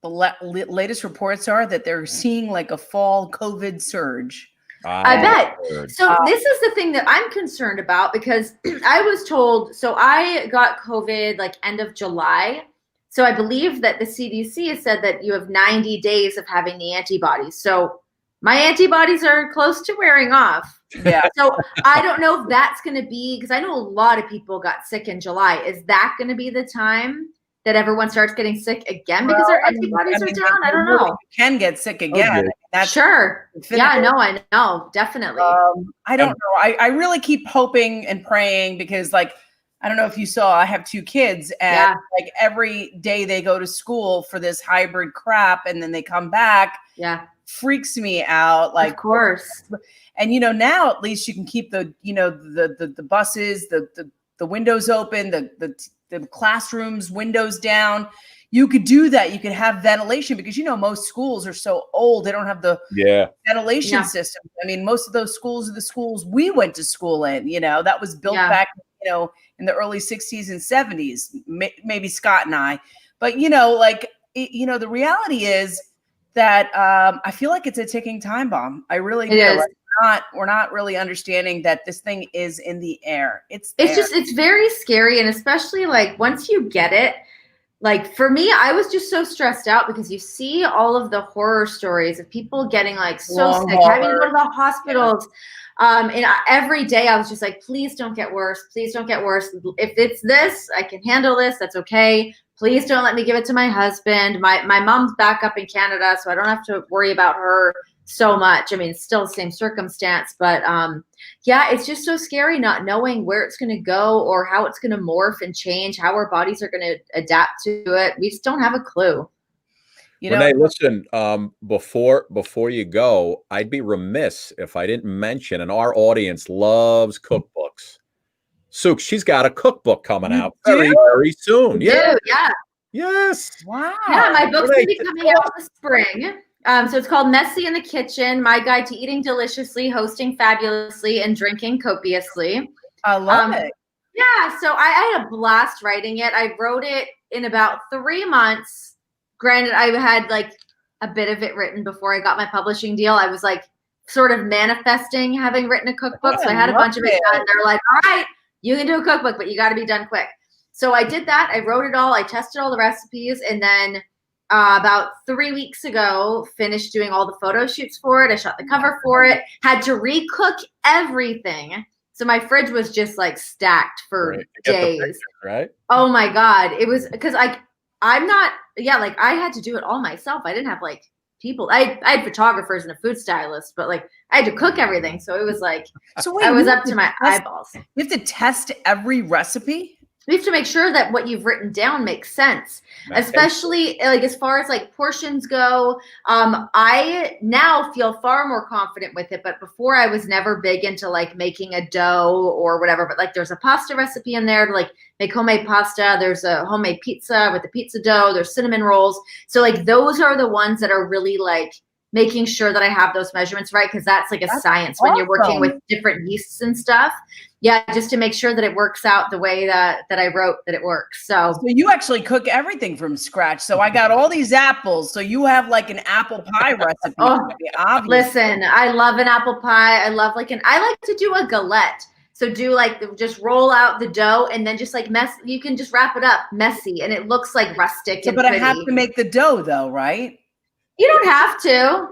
the latest reports are that they're seeing like a fall COVID surge. I bet. So this is the thing that I'm concerned about, because I was told, so I got COVID like end of July. So I believe that the CDC has said that you have 90 days of having the antibodies. So my antibodies are close to wearing off. Yeah. So I don't know if that's going to be, because I know a lot of people got sick in July. Is that going to be the time that everyone starts getting sick again because their antibodies are down? I don't know. You can get sick again. Okay. That's sure. Yeah, no, I know. Definitely. I don't know. I really keep hoping and praying, because like, I don't know if you saw, I have 2 kids, and like every day they go to school for this hybrid crap, and then they come back. Yeah. Freaks me out. Like, of course. And now at least you can keep the the buses, the windows open, the classrooms windows down. You could do that. You could have ventilation, because most schools are so old, they don't have the ventilation system. I mean, most of those schools are the schools we went to school in. That was built back in the early 60s and 70s. Maybe Scott and I, but like the reality is that I feel like it's a ticking time bomb. I really do. Is. We're not really understanding that this thing is in the air. It's very scary. And especially like once you get it, like for me, I was just so stressed out because you see all of the horror stories of people getting like so sick, having to go to the hospitals. And every day I was just like, please don't get worse. Please don't get worse. If it's this, I can handle this. That's okay. Please don't let me give it to my husband. My mom's back up in Canada, so I don't have to worry about her so much. I mean, it's still the same circumstance, but yeah, it's just so scary not knowing where it's going to go or how it's going to morph and change, how our bodies are going to adapt to it. We just don't have a clue. Renee, listen, before you go, I'd be remiss if I didn't mention, and our audience loves cookbooks. Sook, she's got a cookbook coming out very, very soon. Yeah. Yes. Wow. Yeah, my book's going to be coming out this spring. So it's called Messy in the Kitchen, My Guide to Eating Deliciously, Hosting Fabulously, and Drinking Copiously. I love it. Yeah, so I had a blast writing it. I wrote it in about 3 months. Granted, I had like a bit of it written before I got my publishing deal. I was like sort of manifesting having written a cookbook. So I had a bunch of it done. They're like, all right, you can do a cookbook, but you got to be done quick. So I did that. I wrote it all. I tested all the recipes. And then about 3 weeks ago, finished doing all the photo shoots for it. I shot the cover for it. Had to recook everything. So my fridge was just like stacked for days. Picture, right? Oh my God. It was because I had to do it all myself. I didn't have like people. I had photographers and a food stylist, but like I had to cook everything. So it was like, I was up to my eyeballs. You have to test every recipe? You have to make sure that what you've written down makes sense, especially like as far as like portions go. I now feel far more confident with it, but before I was never big into like making a dough or whatever. But like there's a pasta recipe in there to like make homemade pasta. There's a homemade pizza with the pizza dough. There's cinnamon rolls. So like those are the ones that are really like making sure that I have those measurements right, because that's like a science when you're working with different yeasts and stuff. Yeah, just to make sure that it works out the way that I wrote that it works. So you actually cook everything from scratch. So I got all these apples. So you have like an apple pie recipe. Listen, I love an apple pie. I like to do a galette. So do like just roll out the dough and then just like you can just wrap it up messy and it looks like rustic. But I have to make the dough though, right? You don't have to.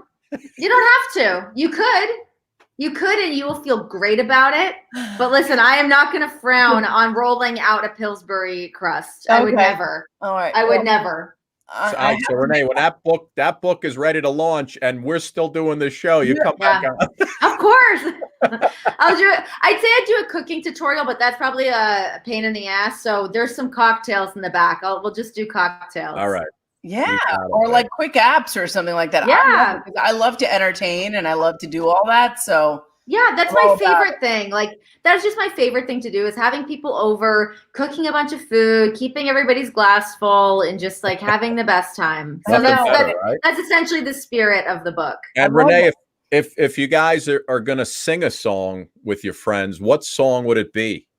You could, and you will feel great about it. But listen, I am not going to frown on rolling out a Pillsbury crust. I would never. All right. I would never. So Renee, when that book is ready to launch and we're still doing this show, you come back on. Of course. I'd say I'd do a cooking tutorial, but that's probably a pain in the ass. So there's some cocktails in the back. We'll just do cocktails. All right. Yeah, or like quick apps or something like that. Yeah, I love to entertain and I love to do all that. So yeah, that's my favorite thing. Like that's just my favorite thing to do is having people over, cooking a bunch of food, keeping everybody's glass full, and just like having the best time. So that's essentially the spirit of the book. And Renee, if you guys are going to sing a song with your friends, what song would it be?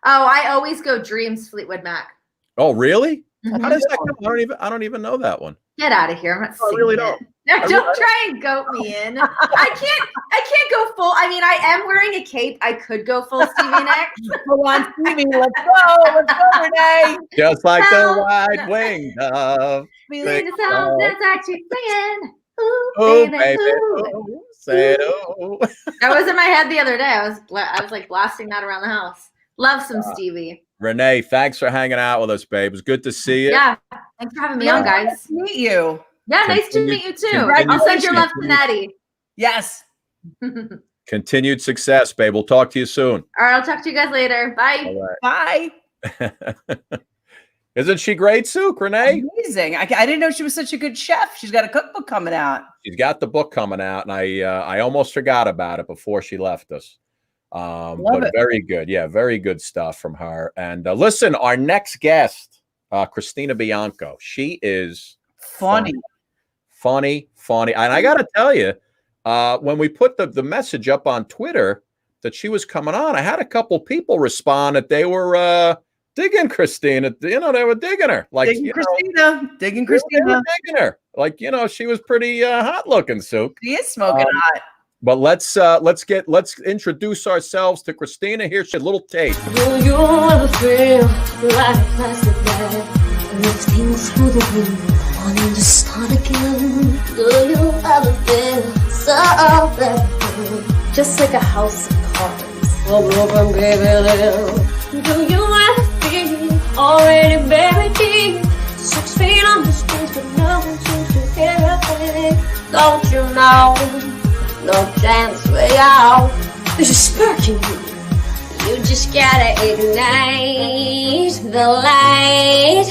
Oh, I always go Dreams, Fleetwood Mac. Oh, really? Mm-hmm. How does that go? I don't even know that one. Get out of here! I'm not singing. I really don't. No, don't try and goat me in. I can't go full. I mean, I am wearing a cape. I could go full Stevie Nicks. Come on, Stevie, let's go, Renee. Just like the wide wing dove. We need a song that's actually singing. Ooh, baby, ooh, say it, ooh. That was in my head the other day. I was like blasting that around the house. Love some Stevie. Renee, thanks for hanging out with us, babe. It was good to see you. Yeah, thanks for having me on, guys. Nice to meet you. Yeah, nice to meet you too. I'll send your love to Natty. Yes. Continued success, babe. We'll talk to you soon. All right, I'll talk to you guys later. Bye. Right. Bye. Isn't she great, Sook, Renee? Amazing. I didn't know she was such a good chef. She's got a cookbook coming out. She's got the book coming out, and I almost forgot about it before she left us. But very good. Yeah, very good stuff from her. And listen, our next guest, Christina Bianco. She is funny. And I got to tell you, when we put the message up on Twitter that she was coming on, I had a couple people respond that they were digging Christina. You know, they were digging her. Like digging Christina. They were digging her. Like, you know, she was pretty hot looking, Suk. She is smoking hot. But let's introduce ourselves to Christina. Here's a little tape. Do you ever feel like a plastic bag lifting through the wind, wanting to start again? Do you ever feel so bad, just like a house of cards, all broken, baby? Do you ever feel already buried deep, 6 feet on the streets, but no one seems to hear a thing? Don't you know? No chance way out. There's a spark in you. You just gotta ignite the light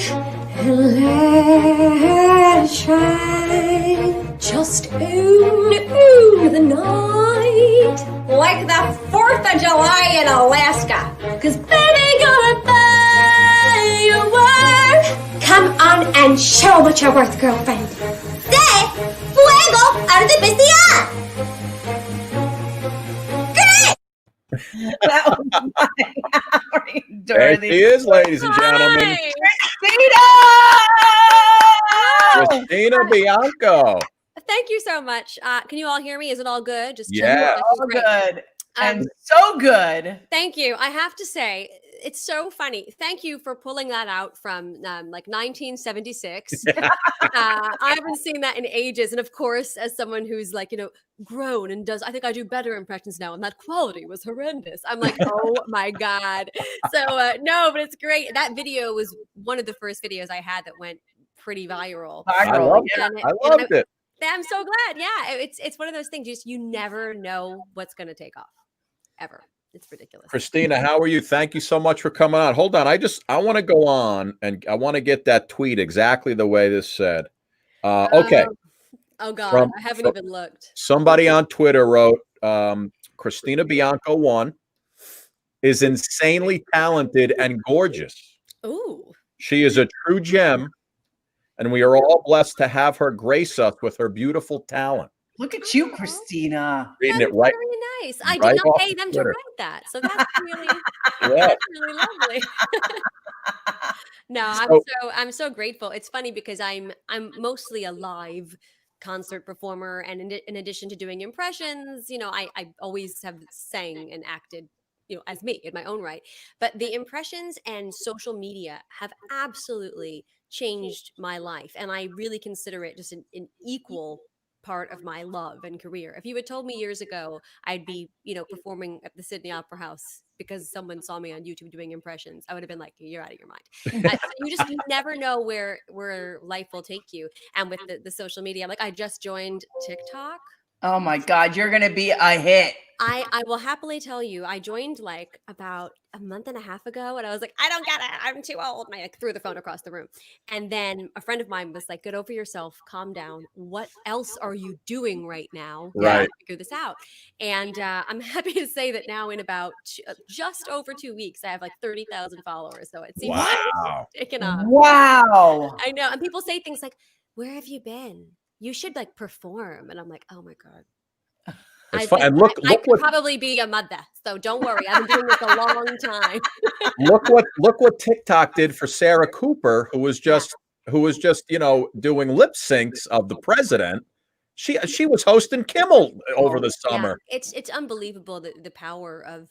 and let it shine. Just ooh the night, like the 4th of July in Alaska. 'Cause baby, you're a firework. Come on and show what you're worth, girlfriend. De fuego artificial. That was my There she is, ladies and gentlemen. Christina Bianco. Thank you so much. Can you all hear me? Is it all good? Just yeah, all good and so good. Thank you. I have to say, it's so funny. Thank you for pulling that out from like 1976. I haven't seen that in ages. And of course, as someone who's like, you know, grown and does, I think I do better impressions now. And that quality was horrendous. I'm like, oh my God. So no, but it's great. That video was one of the first videos I had that went pretty viral. I loved it. I'm so glad. Yeah. It's one of those things. You never know what's going to take off ever. It's ridiculous. Christina, how are you? Thank you so much for coming on. Hold on. I want to go on and I want to get that tweet exactly the way this said. Okay. Oh God. I haven't even looked. Somebody on Twitter wrote, Christina Bianco 1 is insanely talented and gorgeous. Ooh. She is a true gem, and we are all blessed to have her grace us with her beautiful talent. Look at you, Christina. Reading it right. Very nice. I did not pay them to write that. So that's really, that's really lovely. No, I'm so grateful. It's funny because I'm mostly a live concert performer, and in addition to doing impressions, you know, I always have sang and acted, you know, as me in my own right. But the impressions and social media have absolutely changed my life, and I really consider it just an equal part of my love and career. If you had told me years ago I'd be, you know, performing at the Sydney Opera House because someone saw me on YouTube doing impressions, I would have been like, you're out of your mind. So you never know where life will take you. And with the social media, like I just joined TikTok. Oh my God, you're gonna be a hit. I will happily tell you, I joined like about a month and a half ago, and I was like, I don't get it. I'm too old. And I like threw the phone across the room. And then a friend of mine was like, get over yourself, calm down. What else are you doing right now? Right. Figure this out. And I'm happy to say that now in about just over 2 weeks, I have like 30,000 followers. So it seems like it's taken off. Wow. I know. And people say things like, where have you been? You should like perform. And I'm like, oh my God. I could probably be a mother, so don't worry. I've been doing this a long time. look what TikTok did for Sarah Cooper, who was just you know doing lip syncs of the president. She was hosting Kimmel over the summer. Yeah. It's unbelievable the power of.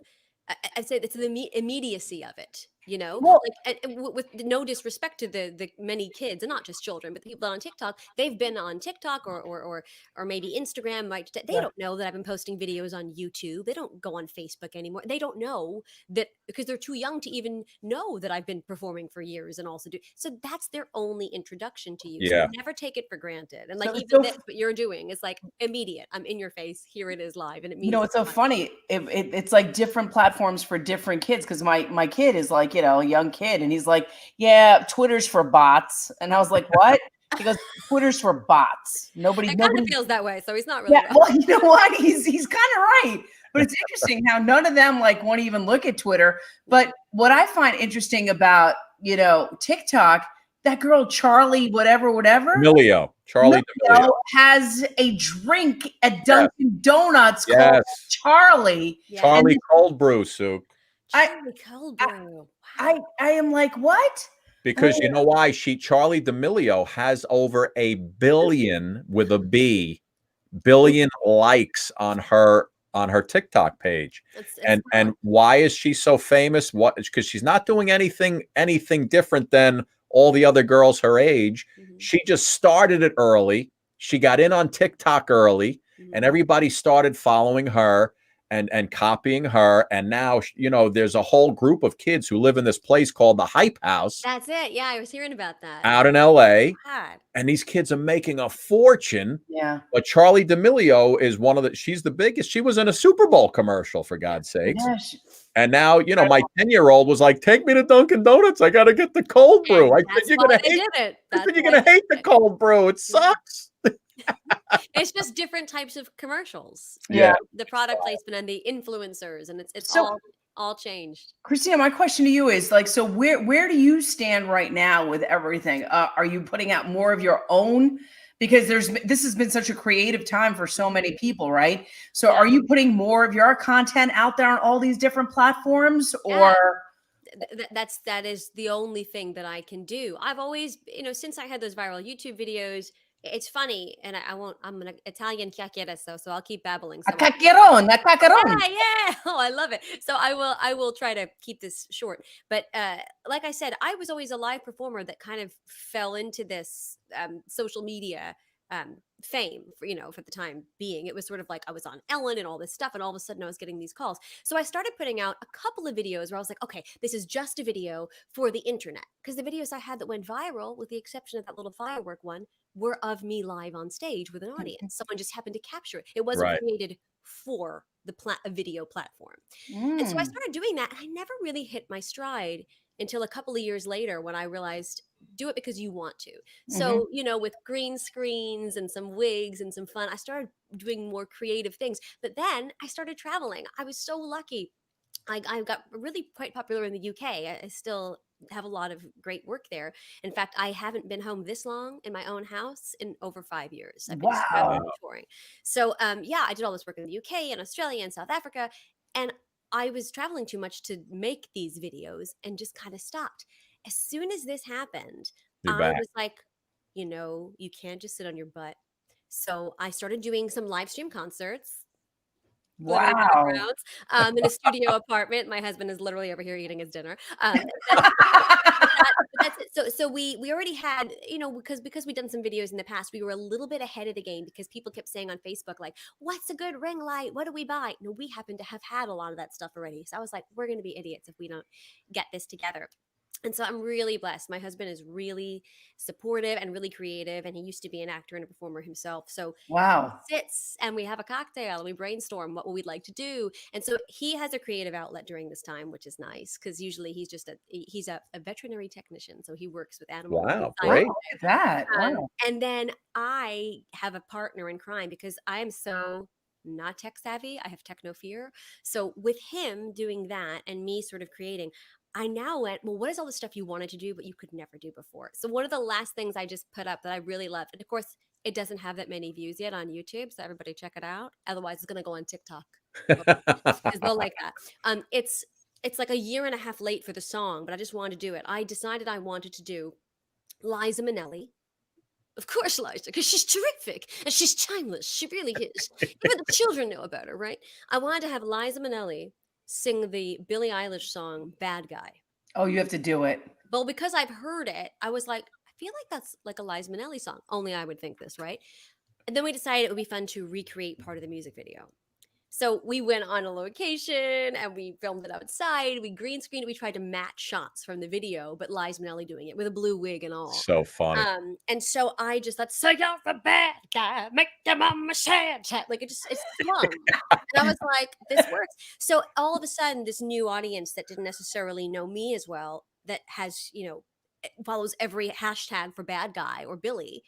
I'd say it's the immediacy of it, you know, well, like with no disrespect to the many kids, and not just children, but the people on TikTok. They've been on TikTok or maybe Instagram. Right? They don't know that I've been posting videos on YouTube. They don't go on Facebook anymore. They don't know that because they're too young to even know that I've been performing for years and also do. So that's their only introduction to you. Yeah. So never take it for granted. And like even this, what you're doing is like immediate. I'm in your face. Here it is live, and it means you know it's so funny. It's like different platforms for different kids because my kid is like, you know, a young kid, and he's like, yeah, Twitter's for bots. And I was like, what? He goes, Twitter's for bots. Nobody kind of feels that way, so he's not really wrong. Well, you know what? He's kind of right. But it's interesting how none of them like won't even look at Twitter. But what I find interesting about, you know, TikTok, that girl Charlie Charlie D'Amelio has a drink at Dunkin' Donuts called Charlie. Charlie Cold Brew Soup. Charlie Cold Brew. I am like, what? Because you know why? Charlie D'Amelio has over 1 billion with a B, billion likes on her TikTok page. And why is she so famous? What? Because she's not doing anything different than all the other girls her age. She just started it early. She got in on TikTok early, and everybody started following her and copying her. And now, there's a whole group of kids who live in this place called the Hype House. That's it. Yeah, I was hearing about that. Out in LA. God. And these kids are making a fortune. Yeah. But Charlie D'Amelio is she's the biggest. She was in a Super Bowl commercial, for God's sakes. Yeah, and now, my 10-year-old was like, take me to Dunkin' Donuts. I got to get the cold brew. I said, you're going to hate it. You're going to hate the cold brew. It sucks. It's just different types of commercials. Yeah. The product placement and the influencers, and it's all changed. Christina, my question to you is like, so where do you stand right now with everything? Are you putting out more of your own? Because this has been such a creative time for so many people, right? So are you putting more of your content out there on all these different platforms, or? That is the only thing that I can do. I've always, since I had those viral YouTube videos, it's funny, and I'm an Italian chiacchieressa, so I'll keep babbling. A cacchierone. Yeah. Oh, I love it. So I will try to keep this short. But like I said, I was always a live performer that kind of fell into this social media fame for the time being. It was sort of like I was on Ellen and all this stuff, and all of a sudden I was getting these calls. So I started putting out a couple of videos where I was like, okay, this is just a video for the internet, because the videos I had that went viral, with the exception of that little firework one, were of me live on stage with an audience. Someone just happened to capture it. It wasn't created for a video platform. And so I started doing that, and I never really hit my stride until a couple of years later, when I realized, do it because you want to. So, with green screens and some wigs and some fun, I started doing more creative things. But then I started traveling. I was so lucky. I got really quite popular in the UK. I still have a lot of great work there. In fact, I haven't been home this long in my own house in over 5 years. I've been traveling and touring. So, I did all this work in the UK and Australia and South Africa. And I was traveling too much to make these videos and just kind of stopped. As soon as this happened, I was like, you can't just sit on your butt. So I started doing some live stream concerts. Wow. In a studio apartment. My husband is literally over here eating his dinner. That's it. So we already had, because we'd done some videos in the past, we were a little bit ahead of the game, because people kept saying on Facebook, like, what's a good ring light? What do we buy? No, we happen to have had a lot of that stuff already. So I was like, we're going to be idiots if we don't get this together. And so I'm really blessed. My husband is really supportive and really creative, and he used to be an actor and a performer himself. So he sits and we have a cocktail and we brainstorm what we'd like to do. And so he has a creative outlet during this time, which is nice, because usually he's a veterinary technician, so he works with animals. Wow, great! That. And then I have a partner in crime, because I am so not tech savvy. I have techno fear. So with him doing that and me sort of creating, I now went, well, what is all the stuff you wanted to do, but you could never do before? So one of the last things I just put up that I really loved, and of course, it doesn't have that many views yet on YouTube, so everybody check it out. Otherwise, it's going to go on TikTok, because they'll like that. It's like a year and a half late for the song, but I just wanted to do it. I decided I wanted to do Liza Minnelli. Of course, Liza, because she's terrific and she's timeless. She really is. Even the children know about her, right? I wanted to have Liza Minnelli sing the Billie Eilish song Bad Guy. Oh, you have to do it. Well, because I've heard it, I was like, I feel like that's like a Liza Minnelli song. Only I would think this, right? And then we decided it would be fun to recreate part of the music video. So we went on a location and we filmed it outside. We green screened it. We tried to match shots from the video, but Liza Minnelli doing it with a blue wig and all. So funny. And so I just thought, so you're the bad guy, make your mama sad. Like it's fun. And I was like, this works. So all of a sudden, this new audience that didn't necessarily know me as well, that has, follows every hashtag for bad guy or Billy,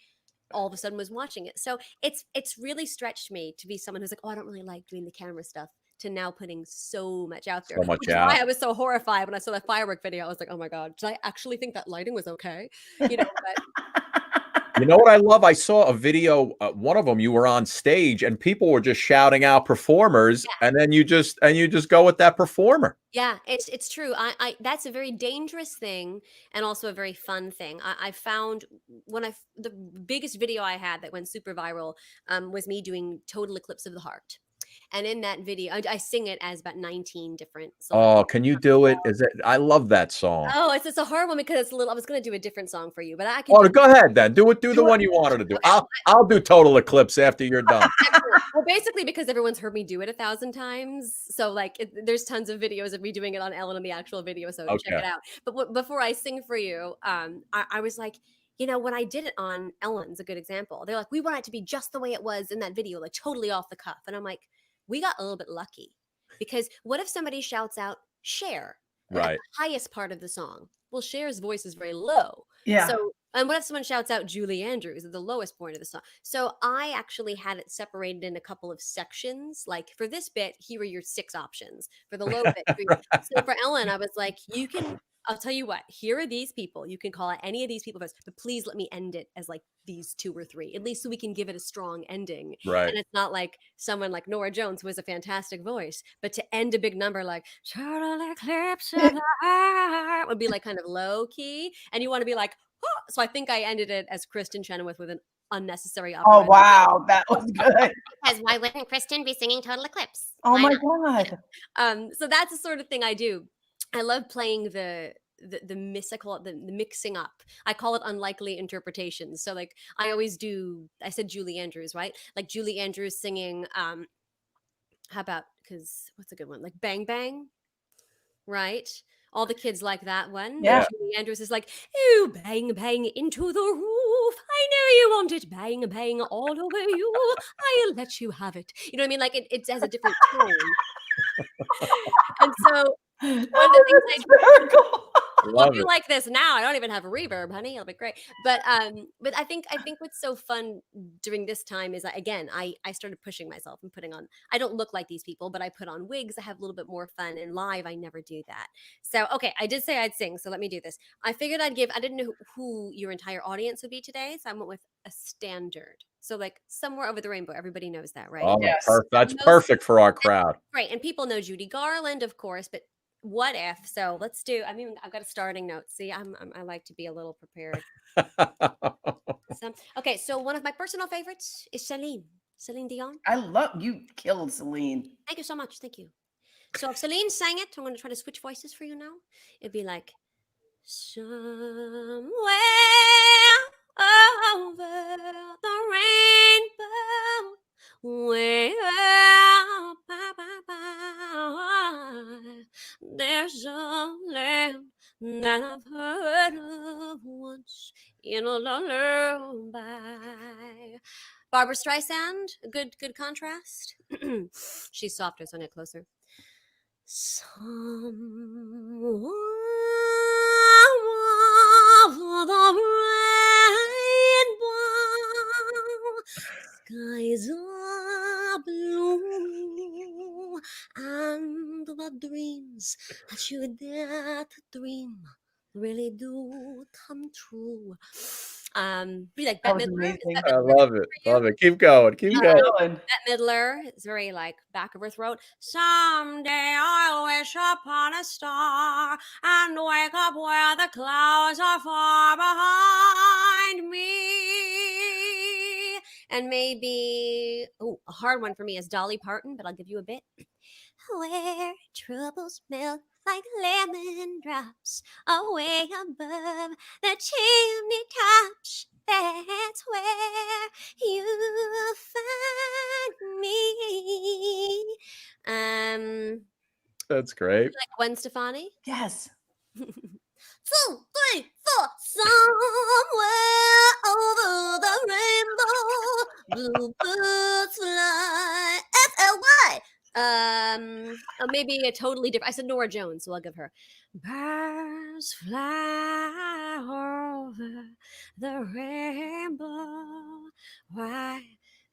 all of a sudden was watching it. So it's really stretched me to be someone who's like, oh, I don't really like doing the camera stuff, to now putting so much out there. So much which is why I was so horrified when I saw that firework video. I was like, oh my God, did I actually think that lighting was okay? But You know what I love? I saw a video. One of them, you were on stage, and people were just shouting out performers, and then you just go with that performer. Yeah, it's true. I that's a very dangerous thing, and also a very fun thing. I found the biggest video I had that went super viral was me doing Total Eclipse of the Heart. And in that video, I sing it as about 19 different songs. Oh, can you do it? I love that song. Oh, it's a hard one because it's a little. I was going to do a different song for you, but I can. Oh, go ahead then. Do the one you wanted to do. I'll do Total Eclipse after you're done. Well, basically because everyone's heard me do it 1,000 times, so like there's tons of videos of me doing it on Ellen in the actual video, so check it out. But before I sing for you, I was like, you know, when I did it on Ellen's a good example. They're like, we want it to be just the way it was in that video, like totally off the cuff, and I'm like, we got a little bit lucky, because what if somebody shouts out Cher at the highest part of the song? Well, Cher's voice is very low. Yeah. So, and what if someone shouts out Julie Andrews at the lowest point of the song? So I actually had it separated in a couple of sections. Like for this bit, here are your 6 options. For the low bit. So for Ellen, I was like, I'll tell you what, here are these people. You can call it any of these people first, but please let me end it as like these 2 or 3, at least so we can give it a strong ending. Right. And it's not like someone like Nora Jones, who has a fantastic voice, but to end a big number like Total Eclipse of the Heart would be like kind of low key. And you want to be like, oh. So I think I ended it as Kristen Chenoweth with an unnecessary opera. Oh, wow. That was good. Because why wouldn't Kristen be singing Total Eclipse? Oh, Why my not? God. So that's the sort of thing I do. I love playing the mystical, the mixing up. I call it unlikely interpretations. So like I always do, I said Julie Andrews, right? Like Julie Andrews singing, how about, because what's a good one? Like Bang Bang, right? All the kids like that one. Yeah. Julie Andrews is like, oh, bang, bang into the roof. I know you want it. Bang, bang all over you. I'll let you have it. You know what I mean? Like it has a different tone. And so one of the things I do, well, if you like this now, I don't even have a reverb, honey. It'll be great. But I think what's so fun during this time is again, I started pushing myself and putting on. I don't look like these people, but I put on wigs. I have a little bit more fun. And live, I never do that. So okay, I did say I'd sing, so let me do this. I figured I didn't know who your entire audience would be today, so I went with a standard. So like Somewhere Over the Rainbow, everybody knows that, right? Oh, yes. That's perfect for our crowd. Right, and people know Judy Garland, of course, but what if? So let's do. I mean, I've got a starting note. See, I like to be a little prepared. Okay, so one of my personal favorites is Celine Dion. I love you. Killed Celine. Thank you so much. Thank you. So if Celine sang it, I'm going to try to switch voices for you now. It'd be like somewhere over the rainbow, way up there's a land that I've heard of once in a lullaby. Barbara Streisand, good contrast. She's softer, so I get closer. Somewhere over the rainbow, skies are blue, and the dreams that you dare to dream really do come true. Be like Bette Midler. I love it. Keep going. Keep going. Bette Midler is very like back of her throat. Someday I'll wish upon a star and wake up where the clouds are far behind me. And maybe a hard one for me is Dolly Parton, but I'll give you a bit. Where troubles melt like lemon drops away above the chimney tops, that's where you find me. That's great. Like Gwen Stefani? Yes. 2, 3, 4. Somewhere over the rainbow, bluebirds fly. FLY. Maybe a totally different. I said Nora Jones, so I'll give her. Birds fly over the rainbow. Why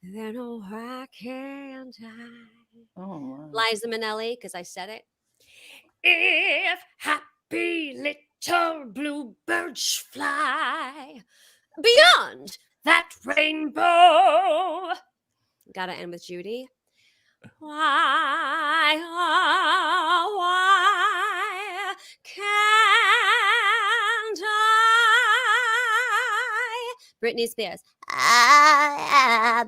then? Oh, why can't I? Oh, wow. Liza Minnelli, because I said it. If happy little bluebirds fly beyond that rainbow. Gotta end with Judy. Why, oh, why can't I? Britney Spears. Bye.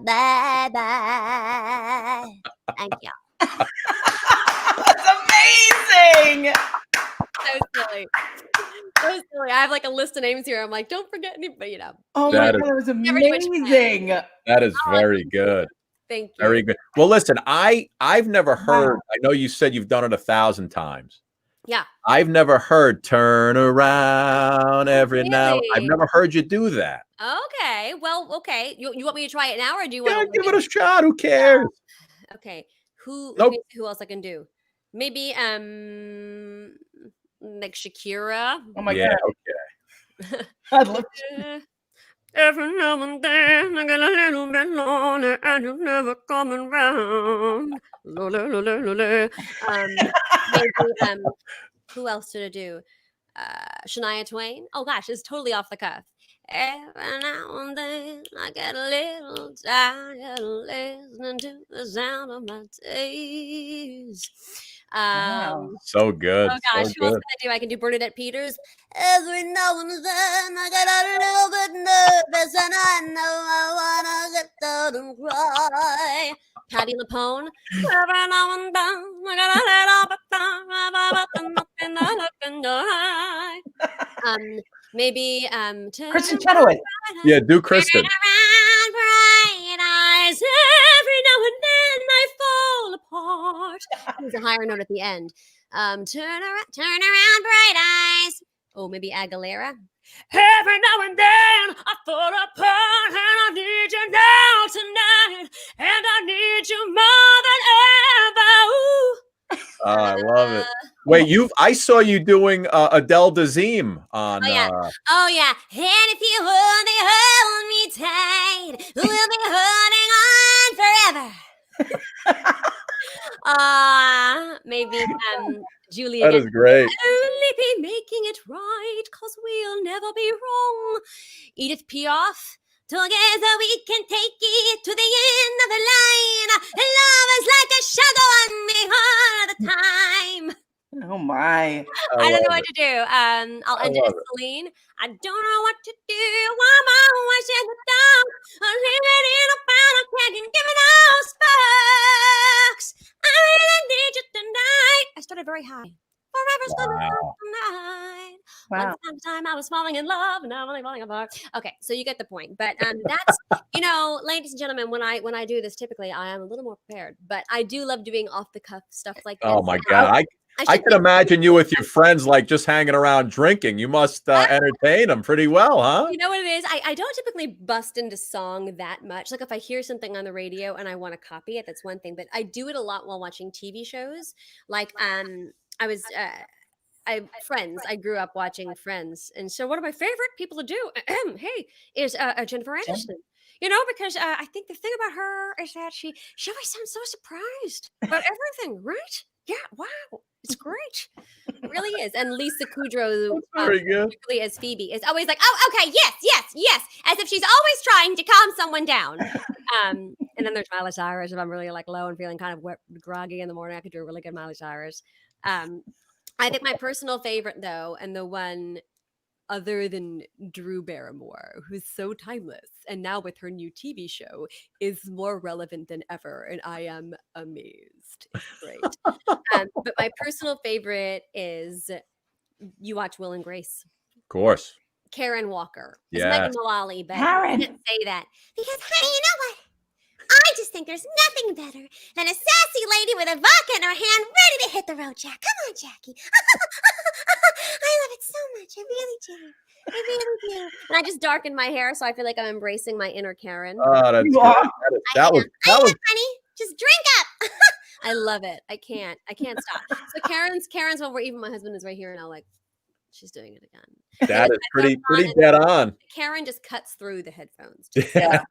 Thank you. That's amazing. So silly. So silly. I have like a list of names here. I'm like, don't forget any, but you know. Oh my God, that was amazing. That is very good. Thank you. Very good. Well, listen, I've never heard, I know you said you've done it 1,000 times. Yeah. I've never heard turn around every now. I've never heard you do that. Okay. Well, okay. You want me to try it now or do you want to give it a shot? Who cares? Okay. Who else I can do? Maybe like Shakira. Oh my God. Okay. I'd love to. Every now and then I get a little bit lonely and you're never coming round. Maybe who else did I do? Shania Twain. Oh gosh, it's totally off the cuff. Every now and then I get a little tired listening to the sound of my tears. So good. Oh gosh, so who else can I do? I can do Bernadette Peters. Every now and then I get a little bit nervous and I know I wanna get down and cry. Patti LuPone. Every now and then I get a little bit maybe Kristen Chenoweth. Yeah, do Kristen. Bright eyes. Every now and then I fall apart. There's a higher note at the end. Turn around, bright eyes. Oh, maybe Aguilera. Every now and then I fall apart and I need you now tonight, and I need you more than ever. Ooh. I love it. Wait, I saw you doing Adele Dazeem on. Oh yeah. And if you only hold me tight, we'll be holding on forever. Maybe Julia. That is great. Only be making it right, 'cause we'll never be wrong. Edith Piaf. Together we can take it to the end of the line. Love is like a shadow on me all the time. Oh my. I don't know what to do. I'll end it with Celine. I don't know what to do. I'm always in the dark. I'm living in a battle. Can't give me those sparks. I really need you tonight. I started very high. Forever's gonna come tonight. Wow. Once upon a time I was falling in love, and now I'm only falling apart. Okay, so you get the point. But that's ladies and gentlemen, when I do this, typically I am a little more prepared. But I do love doing off the cuff stuff like this. Oh my God. I can imagine you with your friends, like just hanging around drinking. You must entertain them pretty well, huh? You know what it is? I don't typically bust into song that much. Like if I hear something on the radio and I want to copy it, that's one thing. But I do it a lot while watching TV shows. Like Friends. I grew up watching Friends, and so one of my favorite people to do, is Jennifer Aniston. You know, because I think the thing about her is that she always sounds so surprised about everything, right? Yeah, wow. It's great. It really is. And Lisa Kudrow, particularly as Phoebe, is always like, oh, okay, yes. As if she's always trying to calm someone down. And then there's Miley Cyrus. If I'm really like low and feeling kind of groggy in the morning, I could do a really good Miley Cyrus. I think my personal favorite, though, and the one other than Drew Barrymore, who's so timeless, and now with her new TV show is more relevant than ever, and I am amazed. It's great. But my personal favorite is, you watch Will and Grace. Of course. Karen Walker. It's Yes. Megan Mullally, but Karen. I can't say that. Because, honey, you know what? I just think there's nothing better than a sassy lady with a vodka in her hand ready to hit the road, Jack. Come on, Jackie. I love it so much. I really do. I really do. And I just darkened my hair, so I feel like I'm embracing my inner Karen. Oh, that's You good. are. That was Honey, just drink up. I love it. I can't stop. So Karen's one where even my husband is right here, and I'll like, she's doing it again. That is pretty dead on. Karen just cuts through the headphones. Yeah.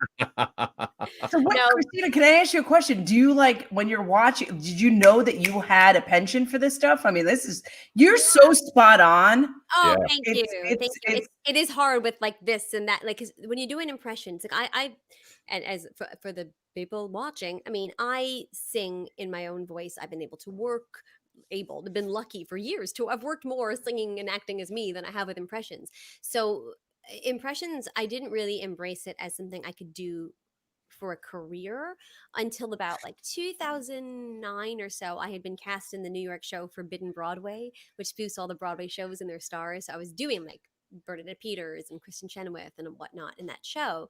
So Christina, can I ask you a question? Do you like when you're watching, did you know that you had a penchant for this stuff? I mean, you're so spot on. Oh, thank you. It is hard with like this and that. Like, 'cause when you're doing impressions, like and as for the people watching, I mean, I sing in my own voice. I've been able to been lucky for years to. I've worked more singing and acting as me than I have with impressions. So impressions, I didn't really embrace it as something I could do for a career until about like 2009 or so. I had been cast in the New York show Forbidden Broadway, which spoofs all the Broadway shows and their stars. So I was doing like Bernadette Peters and Kristen Chenoweth and whatnot in that show.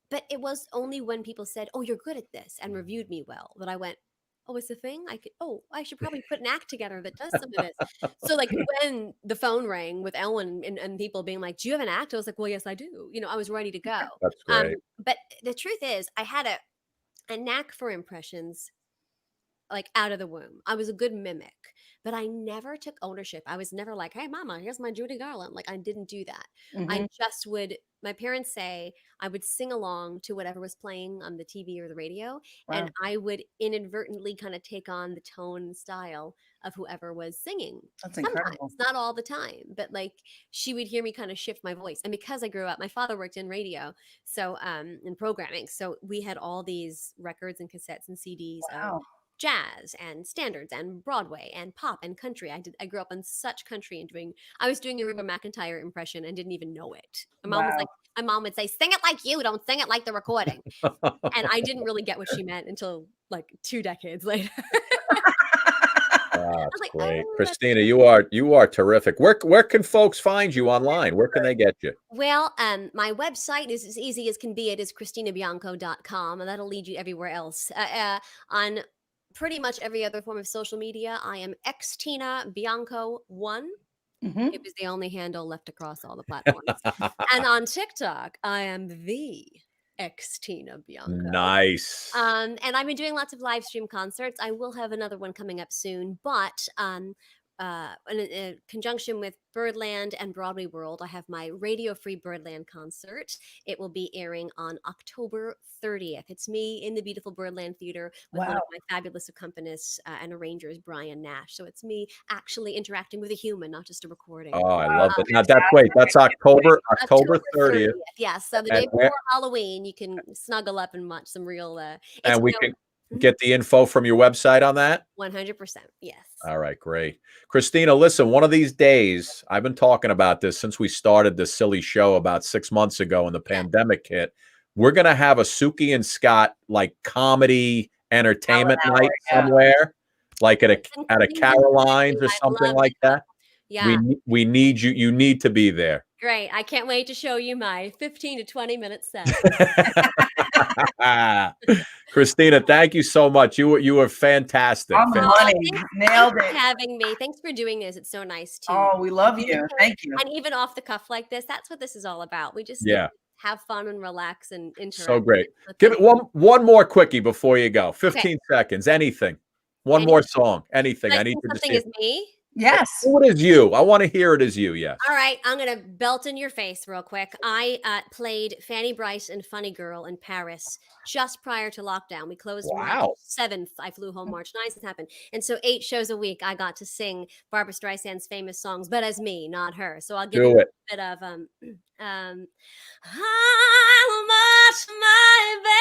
But it was only when people said, "Oh, you're good at this," and reviewed me well, that I went, "Oh, it's a thing? I should probably put an act together that does some of this." So like when the phone rang with Ellen and people being like, "Do you have an act?" I was like, "Well, yes, I do." I was ready to go. That's great. But the truth is, I had a knack for impressions like out of the womb. I was a good mimic, but I never took ownership. I was never like, "Hey, mama, here's my Judy Garland." Like, I didn't do that. I just would, my parents say I would sing along to whatever was playing on the TV or the radio. Wow. And I would inadvertently kind of take on the tone and style of whoever was singing. That's incredible. Not all the time, but like she would hear me kind of shift my voice. And because I grew up, my father worked in radio, so in programming. So we had all these records and cassettes and CDs. Wow. Jazz and standards and Broadway and pop and country. I grew up on such country and I was doing a Reba McEntire impression and didn't even know it. My mom would say, "Sing it like you, don't sing it like the recording." And I didn't really get what she meant until like 2 decades later. That's like, great. Oh, Christina, you are terrific. Where can folks find you online? Where can they get you? Well, my website is as easy as can be. It is ChristinaBianco.com, and that'll lead you everywhere else. On pretty much every other form of social media, I am Xtina Bianco 1. It was the only handle left across all the platforms. And on TikTok, I am the Xtina Bianco. Nice. And I've been doing lots of live stream concerts. I will have another one coming up soon, but in conjunction with Birdland and Broadway World, I have my radio-free Birdland concert. It will be airing on October 30th. It's me in the beautiful Birdland Theater with one of my fabulous accompanists and arrangers, Brian Nash. So it's me actually interacting with a human, not just a recording. Oh, I love it. Now that's October 30th. Yes, so the day before Halloween, you can snuggle up and watch some real. And we can get the info from your website on that? 100%. Yes. All right, great. Christina, listen, one of these days, I've been talking about this since we started this silly show about 6 months ago when the pandemic hit. We're going to have a Suki and Scott like comedy entertainment night somewhere, like at a Caroline's or something like that. Yeah. We need you. You need to be there. Great. I can't wait to show you my 15 to 20 minute set. Christina, thank you so much. You were fantastic. Nailed it. For having me. Thanks for doing this. It's so nice too. Oh, we love you. Thank you. And even off the cuff like this, that's what this is all about. We just have fun and relax and interact. So great. Give it one more quickie before you go. 15 seconds. Anything. One more song. Anything. I need to something is me. Yes. What is you? I want to hear it as you. Yes. All right. I'm going to belt in your face real quick. I played Fanny Brice and Funny Girl in Paris just prior to lockdown. We closed March 7th. I flew home March 9th. It happened. And so 8 shows a week, I got to sing Barbra Streisand's famous songs, but as me, not her. So I'll give you a bit of how much my band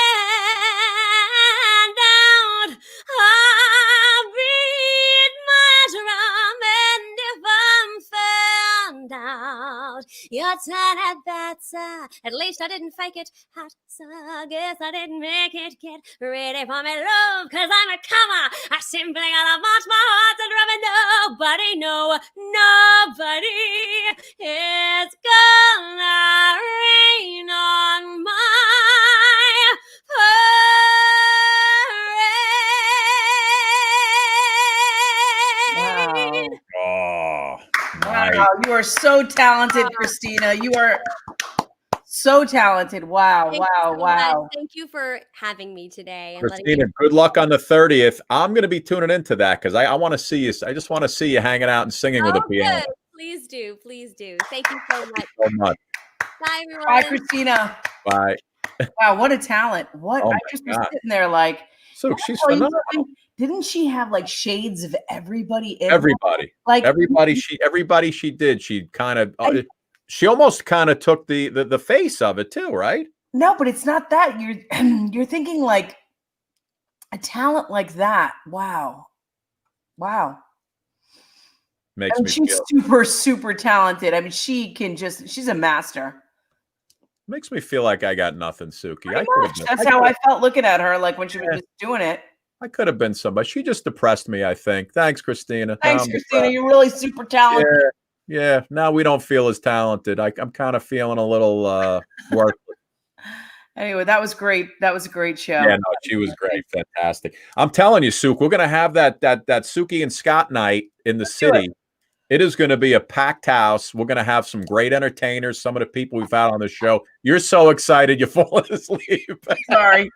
out. I beat my drum, and if I'm found out, you're turn at that, sir. At least I didn't fake it. Hot, so I guess I didn't make it. Get ready for me, love, cause I'm a comer. I simply gotta march my heart and drum, and nobody is gonna rain on my parade. Oh, wow. You are so talented, Christina. You are so talented. Wow. Wow. Thank you for having me today. And Christina, good luck on the 30th. I'm going to be tuning into that because I want to see you. I just want to see you hanging out and singing with a piano. Please do. Please do. Thank you so much. So much. Bye, everyone. Bye, Christina. Bye. Wow, what a talent. What Oh I my just was God. sitting there like, So she's tell you phenomenal. something? Didn't she have like shades of everybody in her? Everybody. Like Everybody she did. She kind of she almost kind of took the face of it too, right? No, but it's not that. You're thinking like a talent like that. Wow. Makes I mean, me she's feel super talented. I mean, she's a master. makes me feel like I got nothing, Suki. Pretty much. That's how I felt looking at her, like when she was just doing it. I could have been somebody. She just depressed me, I think. Thanks, Christina. Thanks, Christina. You're really super talented. Yeah. Now we don't feel as talented. I'm kind of feeling a little worthless. Anyway, that was great. That was a great show. Yeah, no, she was great. Fantastic. I'm telling you, Suk, we're gonna have that Suki and Scott night in the city. It is going to be a packed house. We're going to have some great entertainers, some of the people we've had on the show. You're so excited, you're falling asleep. Sorry.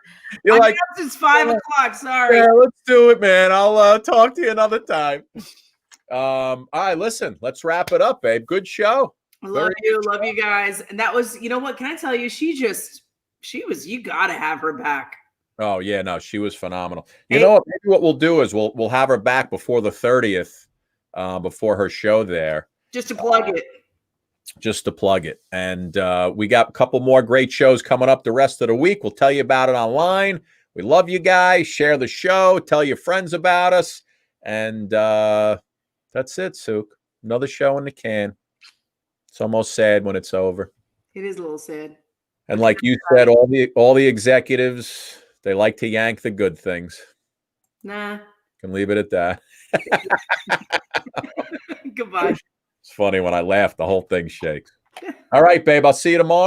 You're I'm like, up since 5 o'clock. Sorry. Yeah, let's do it, man. I'll talk to you another time. All right, listen, let's wrap it up, babe. Good show. Love you guys. And that was, you know what? Can I tell you? You got to have her back. Oh, yeah, no, she was phenomenal. You know what? Maybe what we'll do is we'll have her back before the 30th. Before her show there. Just to plug it. Just to plug it. And we got a couple more great shows coming up the rest of the week. We'll tell you about it online. We love you guys. Share the show. Tell your friends about us. And that's it, Suk. Another show in the can. It's almost sad when it's over. It is a little sad. And like you said, all the executives, they like to yank the good things. Nah. Can leave it at that. Goodbye. It's funny when I laugh, the whole thing shakes. All right, babe. I'll see you tomorrow.